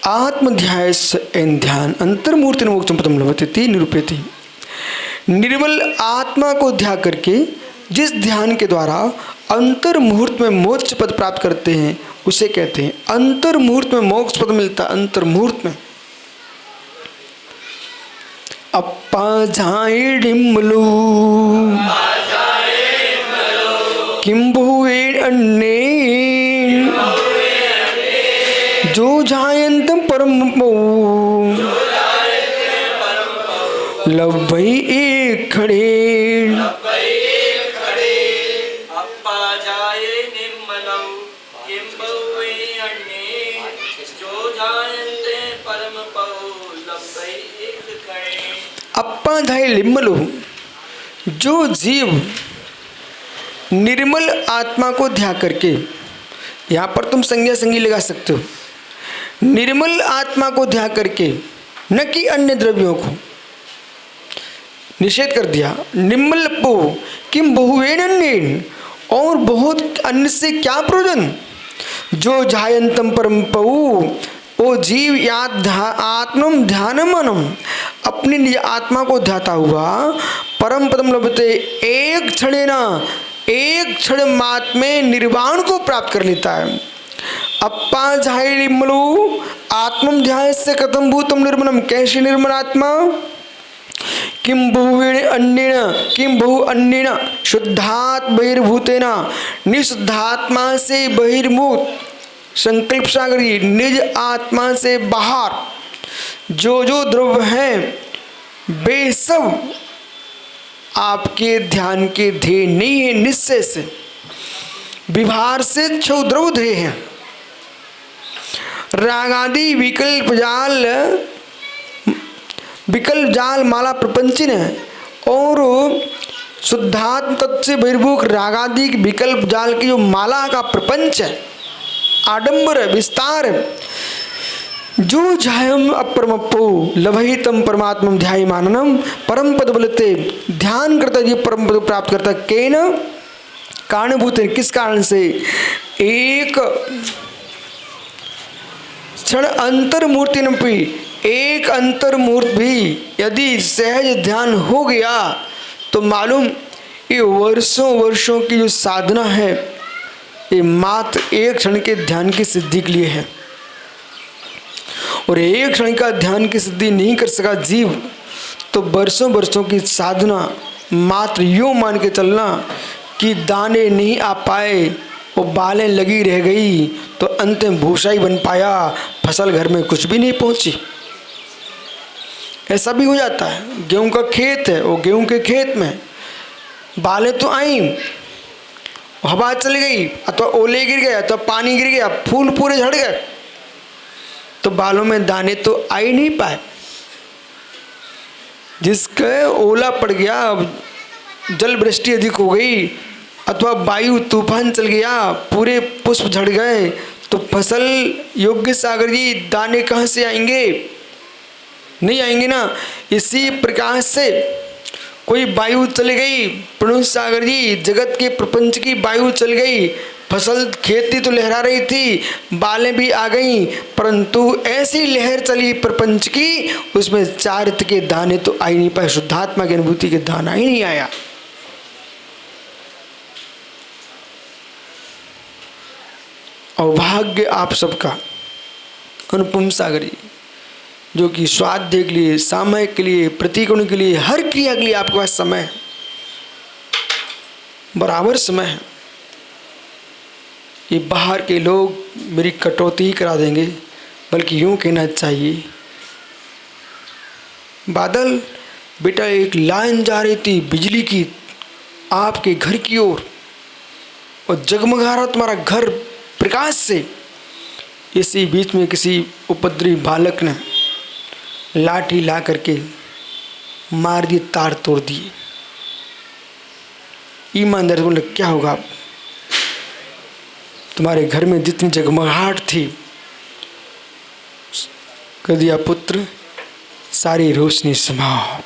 Speaker 1: आत्मध्याय ध्यान अंतर्मूर्ति मोक्षम पदम लभते निरूपयति। निर्मल आत्मा को ध्यान करके जिस ध्यान के द्वारा अंतर मुहूर्त में मोक्ष पद प्राप्त करते हैं उसे कहते हैं अंतर मुहूर्त में मोक्ष पद मिलता। अंतर मुहूर्त में अप्पा जाए डिम्बलू किम भुवेन अन्नेन जो जायंतम परम लवै एक खड़े।
Speaker 4: अप्पा जाए निर्मलौ किं बहुवे अन्ये जो जायन्ते परम पौ लवै एक खड़े।
Speaker 1: अप्पा जाए लिम्मलो, जो जीव निर्मल आत्मा को ध्यान करके, यहाँ पर तुम संज्ञा संगी लगा सकते हो, निर्मल आत्मा को ध्यान करके, न कि अन्य द्रव्यों को निषेध कर दिया। निर्मल पो किम बहुवेन अन्येन, और बहुत अन्य से क्या प्रयोजन। जो जायंतम परम पऊ, ओ जीव याद आत्मम ध्यानम मनम, अपनी निज आत्मा को ध्याता हुआ परम पदम लभते, एक क्षणेना, एक क्षण मात्र में निर्वाण को प्राप्त कर लेता है। अप्पा झाई निर्मलो आत्मम ध्यान से कथम भूतम निर्मलम, कैसी निर्मल आत्मा। किम बहुवेन अन्येन, किम बहु अन्येन शुद्धात् बहिर्भूतेन, निशुद्धात्मा से बहिर्भूत संकल्प सागरी निज आत्मा से बाहर जो जो द्रव्य हैं वे सब आपके ध्यान के ध्येय नहीं है, निश्चय से विभार से क्षुद्रव ध्येय हैं। रागादि विकल्प जाल माला प्रपंचिन है, और शुद्धात्म तत्व से बहिर्भूत रागादि विकल्प जाल की जो माला का प्रपंच है, आडंबर है, विस्तार है, जो जायम अपरमपो लभहितम परमात्मम ध्याय माननम परम पद बोलते, ध्यान करता ये परम पद प्राप्त करता। केन कारणभूत है, किस कारण से। एक क्षण अंतर्मूर्ति नपी, एक अंतर्मूर्त भी यदि सहज ध्यान हो गया तो मालूम ये वर्षों वर्षों की जो साधना है ये मात्र एक क्षण के ध्यान की सिद्धि के लिए है। और एक क्षण का ध्यान की सिद्धि नहीं कर सका जीव तो वर्षों वर्षों की साधना मात्र यूँ मान के चलना कि दाने नहीं आ पाए, वो बालें लगी रह गई तो अंत में भूसा ही बन पाया, फसल घर में कुछ भी नहीं पहुंची। ऐसा भी हो जाता है। गेहूं का खेत है, वो गेहूं के खेत में बालें तो आई, हवा चली गई, अथवा ओले गिर गया, अथवा पानी गिर गया, फूल पूरे झड़ गए, तो बालों में दाने तो आ ही नहीं पाए। जिसके ओला पड़ गया, जल वृष्टि अधिक हो गई, अथवा वायु तूफान चल गया, पूरे पुष्प झड़ गए, तो फसल योग्य सागर जी दाने कहाँ से आएंगे? नहीं आएंगे ना। इसी प्रकार से कोई वायु चली गई, प्रणुष सागर जी जगत के प्रपंच की वायु चल गई, फसल खेती तो लहरा रही थी, बालें भी आ गईं, परंतु ऐसी लहर चली प्रपंच की, उसमें चारित के दाने तो आ ही नहीं पाए, शुद्धात्मा की अनुभूति के दाना ही नहीं आया। अभाग्य आप सबका अनुपम सागरी, जो कि स्वाध्याय के लिए, सामयिक के लिए, प्रतिकोण के लिए, हर क्रिया के लिए आपके पास समय है, बराबर समय है। ये बाहर के लोग मेरी कटौती ही करा देंगे, बल्कि यूँ कहना चाहिए, बादल बेटा एक लाइन जा रही थी बिजली की आपके घर की ओर, और जगमगा रहा तुम्हारा घर प्रकाश से। इसी बीच में किसी उपद्रवी बालक ने लाठी ला करके मार दिए, तार तोड़ दिए। ईमानदार बोले क्या होगा? तुम्हारे घर में जितनी जगमगाहट थी, कर दिया पुत्र सारी रोशनी समाप्त।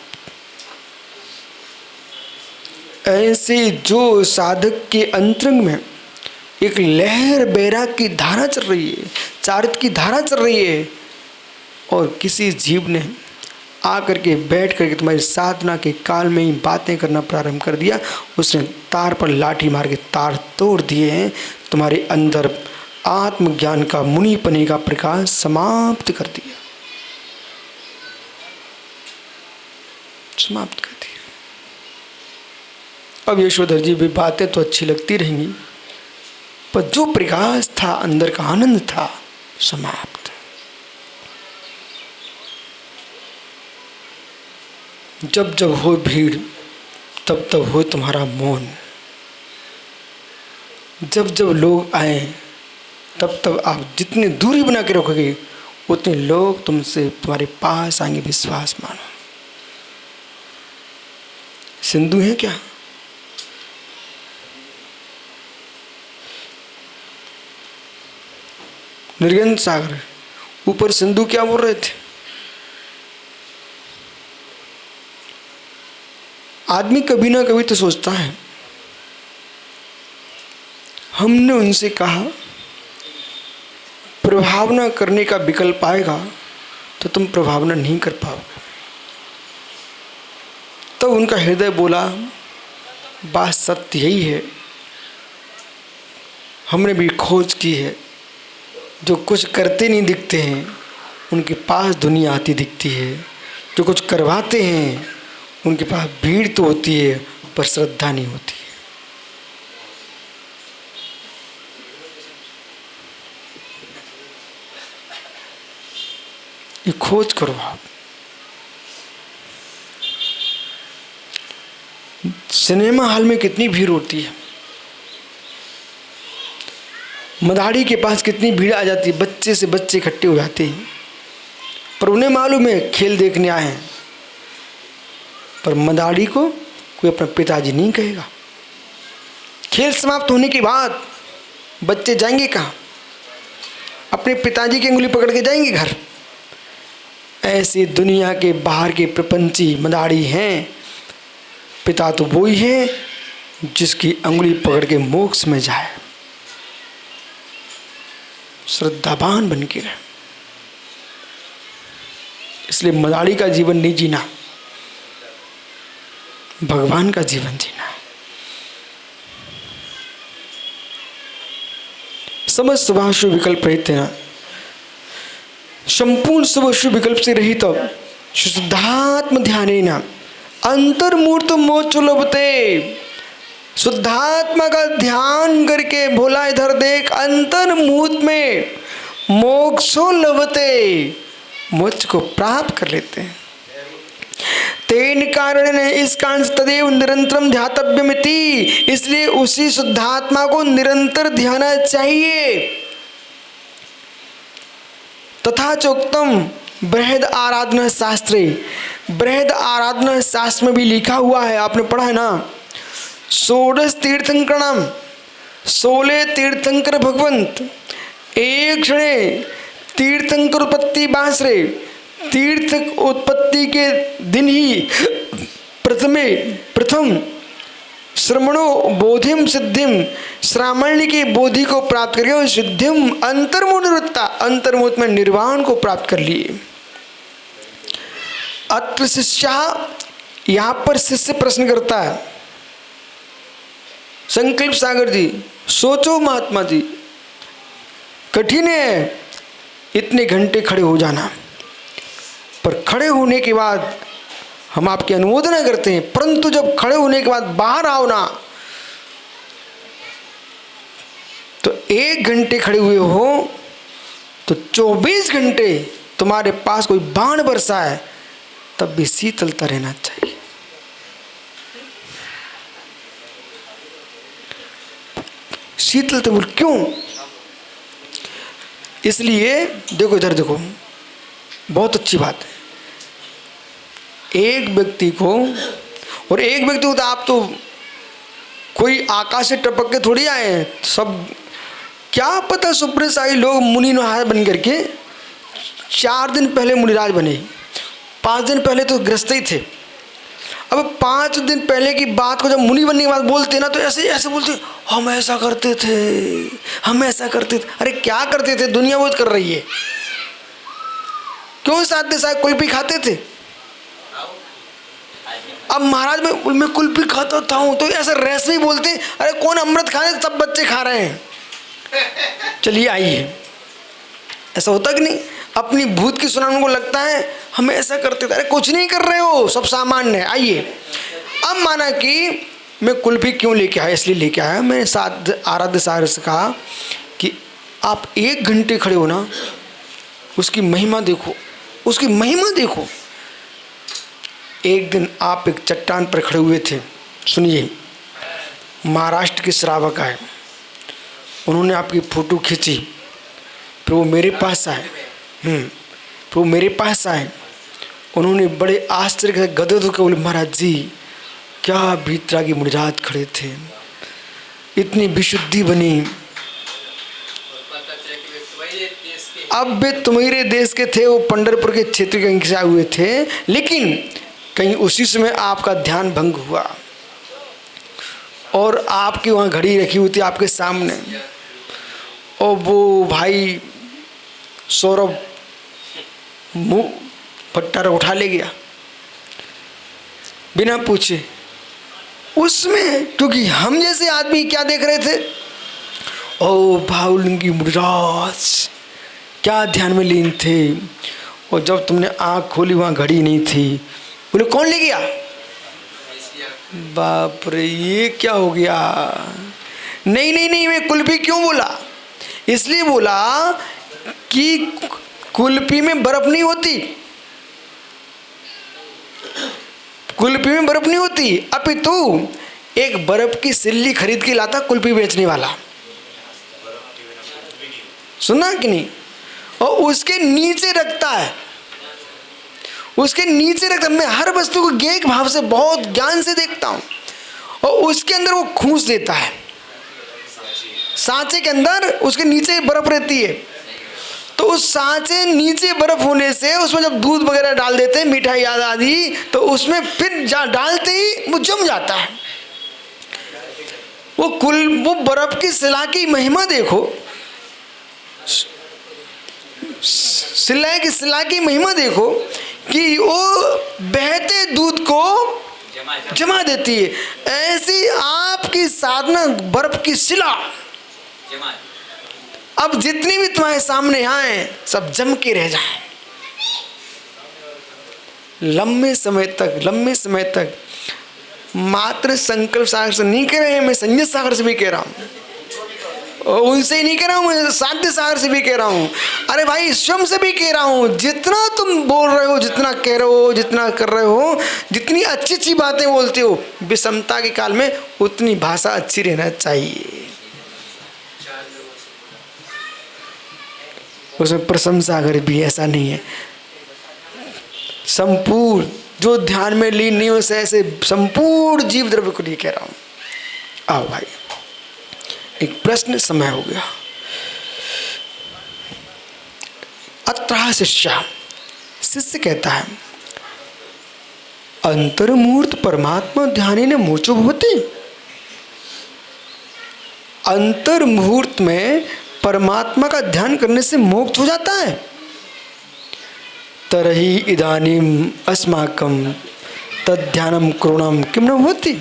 Speaker 1: ऐसे जो साधक के अंतरंग में एक लहर बैराग की धारा चल रही है, चारित की धारा चल रही है, और किसी जीव ने आकर के बैठ करके तुम्हारी साधना के काल में ही बातें करना प्रारंभ कर दिया, उसने तार पर लाठी मार के तार तोड़ दिए हैं। तुम्हारे अंदर आत्मज्ञान का, मुनिपने का प्रकाश समाप्त कर दिया, समाप्त कर दिया। अब यशोधर जी भी बातें तो अच्छी लगती रहेंगी, पर जो प्रकाश था, अंदर का आनंद था, समाप्त। जब जब हो भीड़ तब तब हो तुम्हारा मौन। जब जब लोग आए तब तब आप जितनी दूरी बना के रखोगे उतने लोग तुमसे तुम्हारे पास आएंगे, विश्वास मानो। सिंधु है क्या? निर्गंध सागर, ऊपर सिंधु क्या बोल रहे थे? आदमी कभी ना कभी तो सोचता है। हमने उनसे कहा प्रभावना करने का विकल्प आएगा तो तुम प्रभावना नहीं कर पाओगे। तो उनका हृदय बोला बात सत्य यही है, हमने भी खोज की है। जो कुछ करते नहीं दिखते हैं उनके पास दुनिया आती दिखती है, जो कुछ करवाते हैं उनके पास भीड़ तो होती है पर श्रद्धा नहीं होती है। ये खोज करो आप। सिनेमा हॉल में कितनी भीड़ होती है, मदारी के पास कितनी भीड़ आ जाती है, बच्चे से बच्चे इकट्ठे हो जाते हैं, पर उन्हें मालूम है खेल देखने आए हैं। पर मदारी को कोई अपना पिताजी नहीं कहेगा। खेल समाप्त होने के बाद बच्चे जाएंगे कहाँ? अपने पिताजी की उंगली पकड़ के जाएंगे घर। ऐसे दुनिया के बाहर के प्रपंची मदारी हैं, पिता तो वो ही है जिसकी उंगली पकड़ के मोक्ष में जाए। श्रद्धावान बन के रहे। इसलिए मदारी का जीवन नहीं जीना, भगवान का जीवन जीना। समस्त शुभाशुभ विकल्प रहित ना, संपूर्ण शुभाशुभ विकल्प से रहित शुद्धात्म ध्यानेन अंतर्मूर्त मोक्ष लभते। शुद्धात्मा का ध्यान करके भोला इधर देख, अंतर्मूर्त में मोक्षो लभते, मोक्ष को प्राप्त कर लेते हैं। तेन कारण इस कारण तदेव निरंतरम ध्यातव्यमिति, इसलिए उसी शुद्धात्मा को निरंतर ध्याना चाहिए। तथा चोक्तम बृहद आराधना शास्त्रे, बृहद आराधना शास्त्र में भी लिखा हुआ है, आपने पढ़ा है ना, षोडश तीर्थंकरणम, 16 तीर्थंकर भगवंत एक क्षण तीर्थंकर उत्पत्ति बासरे, तीर्थ उत्पत्ति के दिन ही प्रथम श्रमणो बोधिम सिद्धिम, श्रामण्य की बोधि को प्राप्त करके सिद्धिम अंतर्मुख निवृत्ता, अंतर्मुख में निर्वाण को प्राप्त कर लिए। अत्र शिष्या, यहाँ पर शिष्य प्रश्न करता है, संकल्प सागर जी सोचो महात्मा जी, कठिन है इतने घंटे खड़े हो जाना, पर खड़े होने के बाद हम आपकी अनुमोदना करते हैं, परंतु जब खड़े होने के बाद बाहर आओ ना, तो 1 घंटे खड़े हुए हो तो 24 घंटे तुम्हारे पास कोई बाण बरसा है तब भी शीतलता रहना चाहिए। शीतलता बोल क्यों? इसलिए देखो इधर देखो, बहुत अच्छी बात है। एक व्यक्ति को, और एक व्यक्ति को तो आप तो कोई आकाश से टपक के थोड़ी आए हैं, सब क्या पता सुप्रसाई लोग मुनि नहाय बन करके 4 दिन पहले मुनिराज बने, 5 दिन पहले तो गृहस्थ ही थे। अब 5 दिन पहले की बात को जब मुनि बनने की बात बोलते ना तो ऐसे ऐसे बोलते, हम ऐसा करते थे, हम ऐसा करते थे। अरे क्या करते थे? दुनिया बहुत कर रही है। क्यों साधे साहब कुल्फी खाते थे? अब महाराज मैं कुल्फी खाता था हूँ, तो ऐसा रेस में बोलते हैं, अरे कौन अमृत खा रहे, सब बच्चे खा रहे हैं। चलिए आइए, ऐसा होता कि नहीं? अपनी भूत की सुनाने को लगता है हम ऐसा करते थे। अरे कुछ नहीं कर रहे हो, सब सामान्य है। आइए, अब माना कि मैं कुल्फी क्यों लेके आया, इसलिए लेके आया। मैंने साथ आराध्य सागर से कहा कि आप 1 घंटे खड़े हो ना, उसकी महिमा देखो, उसकी महिमा देखो। एक दिन आप एक चट्टान पर खड़े हुए थे। सुनिए, महाराष्ट्र के श्रावक आए, उन्होंने आपकी फ़ोटो खींची, फिर वो मेरे पास आए। फिर वो मेरे पास आए, उन्होंने बड़े आश्चर्य के गदगद होकर बोले, महाराज जी क्या भीतरागी मुनिराज खड़े थे, इतनी विशुद्धि बनी। अब वे तुम्हारे देश के थे, वो पंढरपुर के क्षेत्र कहीं से आए हुए थे, लेकिन कहीं उसी समय आपका ध्यान भंग हुआ और आपकी वहाँ घड़ी रखी हुई थी आपके सामने, और वो भाई सौरभ मुँह फट्टारा उठा ले गया बिना पूछे। उसमें क्योंकि हम जैसे आदमी क्या देख रहे थे, ओ भावलिंगी मुनिराज क्या ध्यान में लीन थे, और जब तुमने आँख खोली वहाँ घड़ी नहीं थी। बोले कौन ले गया? बाप रे, ये क्या हो गया? नहीं नहीं नहीं, मैं कुल्फी क्यों बोला? इसलिए बोला कि कुल्फी में बर्फ नहीं होती, कुल्फी में बर्फ नहीं होती, अपितु एक बर्फ की सिल्ली खरीद के लाता कुल्फी बेचने वाला, सुना कि नहीं? और उसके नीचे रखता है, उसके नीचे रखता। मैं हर वस्तु को ज्ञेय भाव से बहुत ज्ञान से देखता हूँ, और उसके अंदर वो खूंस देता है, सांचे के अंदर उसके नीचे बर्फ रहती है, तो उस सांचे नीचे बर्फ होने से उसमें जब दूध वगैरह डाल देते हैं, मिठाई आदि, तो उसमें फिर डालते ही वो जम जाता है। वो बर्फ की शिला की महिमा देखो, शिला की महिमा देखो कि वो बहते दूध को जमा देती है। ऐसी आपकी साधना बर्फ की शिला, अब जितनी भी तुम्हारे सामने आए सब जम के रह जाए लंबे समय तक। मात्र संकल्प सागर से नहीं कह रहे हैं, मैं संजय सागर से भी कह रहा हूँ, और उनसे ही नहीं कह रहा हूँ, मैं साध्य सागर से भी कह रहा हूँ। अरे भाई, स्वयं से भी कह रहा हूँ। जितना तुम बोल रहे हो, जितना कह रहे हो, जितना कर रहे हो, जितनी अच्छी अच्छी बातें बोलते हो, विषमता के काल में उतनी भाषा अच्छी रहना चाहिए। उसमें प्रशंसा अगर भी ऐसा नहीं है, संपूर्ण जो ध्यान में लीन नहीं हो, ऐसे संपूर्ण जीव द्रव्य को नहीं कह रहा हूँ। आओ भाई, एक प्रश्न समय हो गया। अत्र शिष्य कहता है, अंतर्मूर्त परमात्मा ध्यान मोचो भवति। अंतर्मुहूर्त में परमात्मा का ध्यान करने से मोक्ष हो जाता है। तरही इदानीम अस्माकं तद्ध्यानम कुर्वन्नम किम न भवति।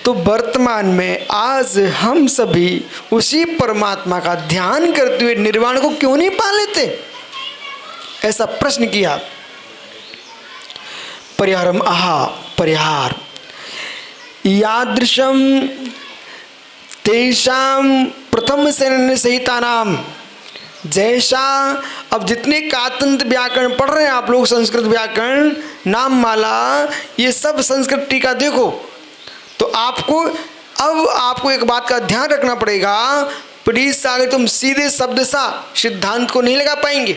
Speaker 1: तो वर्तमान में आज हम सभी उसी परमात्मा का ध्यान करते हुए निर्वाण को क्यों नहीं पा लेते? ऐसा प्रश्न किया। परिहारम आहा, परिहार यादृशम तेषाम प्रथम श्रेणी सहिता नाम। जैसा अब जितने कातंत्र व्याकरण पढ़ रहे हैं आप लोग, संस्कृत व्याकरण, नाम माला, ये सब संस्कृत टीका देखो, तो आपको अब आपको एक बात का ध्यान रखना पड़ेगा, प्लीज सागर तुम सीधे शब्द सा सिद्धांत को नहीं लगा पाएंगे।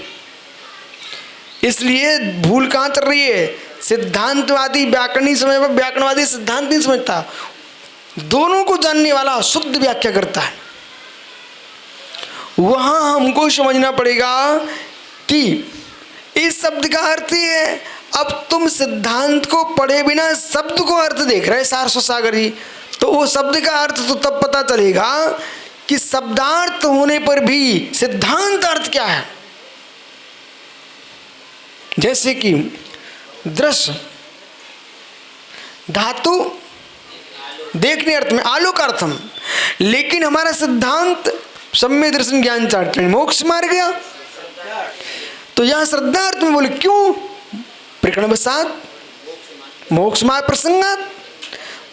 Speaker 1: इसलिए भूल कहाँ चल रही है, सिद्धांतवादी व्याकरणी समय पर व्याकरणवादी सिद्धांत नहीं समझता, दोनों को जानने वाला शुद्ध व्याख्या करता है। वहां हमको समझना पड़ेगा कि इस शब्द का अर्थ ही है। अब तुम सिद्धांत को पढ़े बिना शब्द को अर्थ देख रहे सारस्वत सागर जी, तो वो शब्द का अर्थ तो तब पता चलेगा कि शब्दार्थ होने पर भी सिद्धांत अर्थ क्या है। जैसे कि दृश्य धातु देखने अर्थ में आलोकार्थम, लेकिन हमारा सिद्धांत सम्यक दर्शन ज्ञान चाटन मोक्ष मार गया। तो यहां श्रद्धार्थ में बोले क्यों, प्रकरण बसात मोक्ष मार्ग प्रसंगात,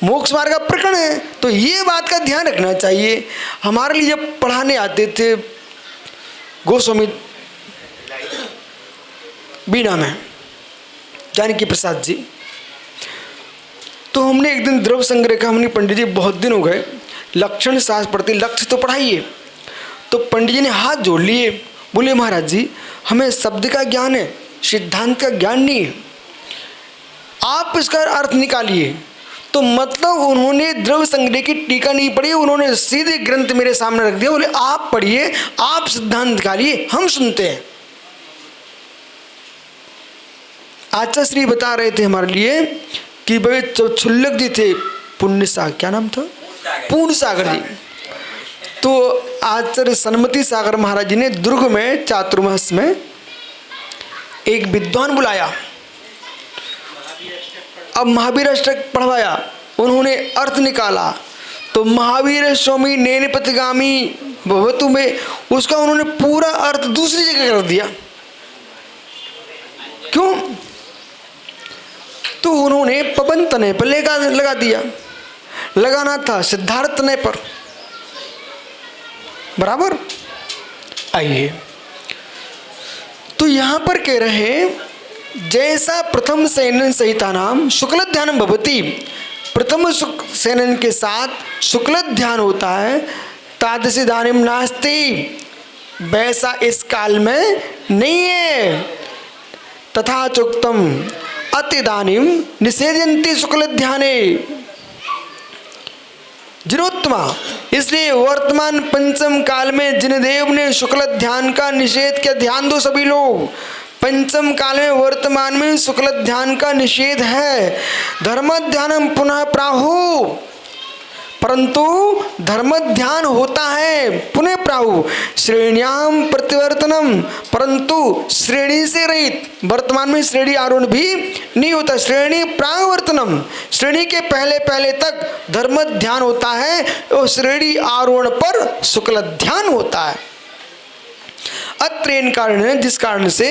Speaker 1: मोक्ष मार्ग का प्रकरण है। तो ये बात का ध्यान रखना चाहिए। हमारे लिए जब पढ़ाने आते थे गोस्वामी बीना में जानकी प्रसाद जी, तो हमने एक दिन द्रव्य संग्रह का, हमने पंडित जी बहुत दिन हो गए लक्षण शास्त्र पढ़ते, लक्ष्य तो पढ़ाइए। तो पंडित जी ने हाथ जोड़ लिए, बोले महाराज जी हमें शब्द का ज्ञान है, सिद्धांत का ज्ञान नहीं है, आप इसका अर्थ निकालिए। तो मतलब उन्होंने द्रव्य संग्रह की टीका नहीं पढ़ी, उन्होंने सीधे ग्रंथ मेरे सामने रख दिया, बोले आप पढ़िए, आप सिद्धांत निकालिए, हम सुनते हैं। आचार्य श्री बता रहे थे हमारे लिए कि भाई छुल्लक जी थे पुण्य सागर, क्या नाम था, पूर्ण सागर जी। तो आचार्य सन्मति सागर महाराज जी ने दुर्ग में चातुर्मास में एक विद्वान बुलाया, अब महावीर अष्टक पढ़वाया, उन्होंने अर्थ निकाला। तो महावीर स्वामी नैनपतिगामी भवतु में उसका उन्होंने पूरा अर्थ दूसरी जगह कर दिया। क्यों, तो उन्होंने पवन तनय पर लगा दिया, लगाना था सिद्धार्थ तनय पर, बराबर। आइए, तो यहां पर कह रहे हैं जैसा प्रथम सेनन सहिता नाम शुक्ल ध्यान भवती, प्रथम सेनन के साथ शुक्ल ध्यान होता है, तादृशी दानिम नास्ति, वैसा इस काल में नहीं है। तथा चुक्तम अतिदानिम निषेधयन्ति शुक्ल ध्याने जिनोत्तमा, इसलिए वर्तमान पंचम काल में जिनदेव ने शुक्ल ध्यान का निषेध किया, ध्यान दो सभी लोग, पंचम काल में वर्तमान में शुक्ल ध्यान का निषेध है। धर्म ध्यानम पुनः प्राहु, परंतु धर्म ध्यान होता है पुनः प्राहु, श्रेण्याम प्रतिवर्तनम, परंतु श्रेणी से रहित, वर्तमान में श्रेणी आरोहण भी नहीं होता, श्रेणी प्रावर्तनम, श्रेणी के पहले पहले तक धर्म ध्यान होता है और श्रेणी आरोहण पर शुक्ल ध्यान होता है। अत्रेन कारण, जिस कारण से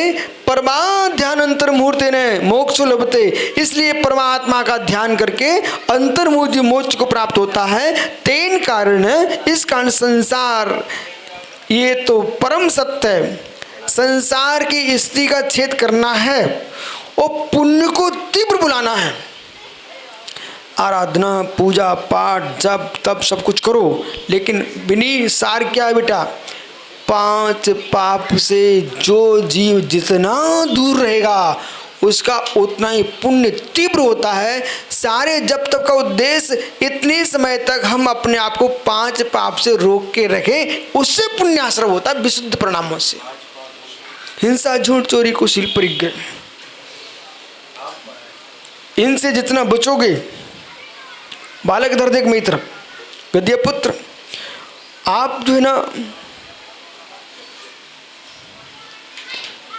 Speaker 1: परमाध्यान अंतर्मुहूर्ते ने मोक्ष लभते, इसलिए परमात्मा का ध्यान करके अंतर्मुहूर्त मोक्ष को प्राप्त होता है। तेन कारण, इस कारण संसार, ये तो परम सत्य है, संसार की स्थिति का छेद करना है और पुण्य को तीव्र बुलाना है। आराधना पूजा पाठ जब तब सब कुछ करो, लेकिन बिनी सार क्या है बेटा, पांच पाप से जो जीव जितना दूर रहेगा उसका उतना ही पुण्य तीव्र होता है। सारे जब तक का उद्देश्य इतने समय तक हम अपने आप को पांच पाप से रोक के रखें, उससे पुण्य आश्रय होता है विशुद्ध परिणामों से। हिंसा झूठ चोरी कुशील परिग्रह, इनसे जितना बचोगे, बालक दर्द एक मेरी तरफ गद्य पुत्र, आप जो है ना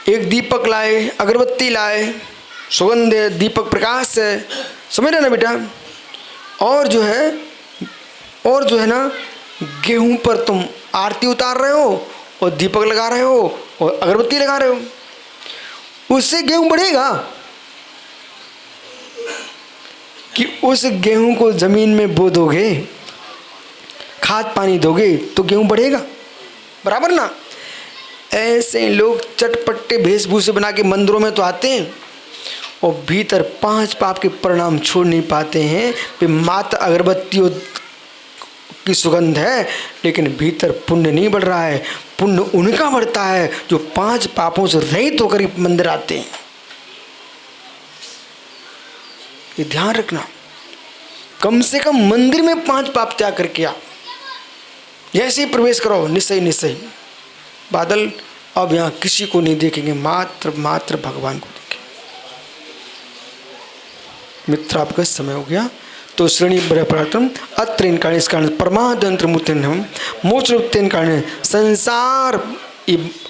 Speaker 1: एक दीपक लाए, अगरबत्ती लाए, सुगंध है, दीपक प्रकाश है, समझ रहे ना बेटा, और जो है ना गेहूं पर तुम आरती उतार रहे हो और दीपक लगा रहे हो और अगरबत्ती लगा रहे हो, उससे गेहूं बढ़ेगा कि उस गेहूं को जमीन में बो दोगे, खाद पानी दोगे तो गेहूं बढ़ेगा, बराबर ना। ऐसे लोग चटपटे वेशभूषे बना के मंदिरों में तो आते हैं और भीतर पांच पाप के परिणाम छोड़ नहीं पाते हैं। वे मात्र अगरबत्ती और की सुगंध है, लेकिन भीतर पुण्य नहीं बढ़ रहा है। पुण्य उनका बढ़ता है जो 5 पापों से रहित होकर मंदिर आते हैं। ये ध्यान रखना, कम से कम मंदिर में 5 पाप त्याग करके आ। जैसे ही प्रवेश करो निश्चय बादल अब यहाँ किसी को नहीं देखेंगे, मात्र भगवान को देखेंगे। मित्र आपका समय हो गया, तो श्रेणी बरपरातम अत्र इन कारण, इस कारण परमादंत्र मुत्तम मोक्ष रूपतेन कारण संसार,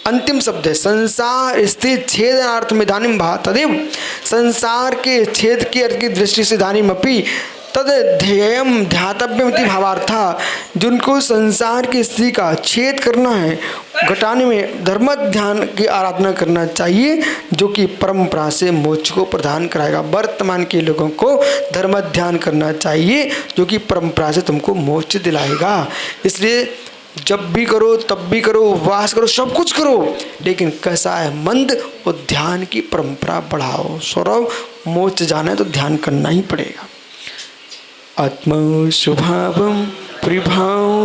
Speaker 1: अंतिम शब्द है संसार स्थित छेदनार्थ में दानिम भा तदेव, संसार के छेद की अर्थ की दृष्टि से दानिम अपी तद ध्येयम ध्यातव्यम इति भावार्था, जिनको संसार की स्थिति का छेद करना है, घटाने में धर्म ध्यान की आराधना करना चाहिए, जो कि परंपरा से मोक्ष को प्रदान कराएगा। वर्तमान के लोगों को धर्म ध्यान करना चाहिए, जो कि परंपरा से तुमको मोक्ष दिलाएगा। इसलिए जब भी करो तब भी करो, उपवास करो, सब कुछ करो, लेकिन कैसा है मंद और ध्यान की परंपरा बढ़ाओ। सौरभ, मोक्ष जाना है तो ध्यान करना ही पड़ेगा। आत्मा स्वभावम परिभाव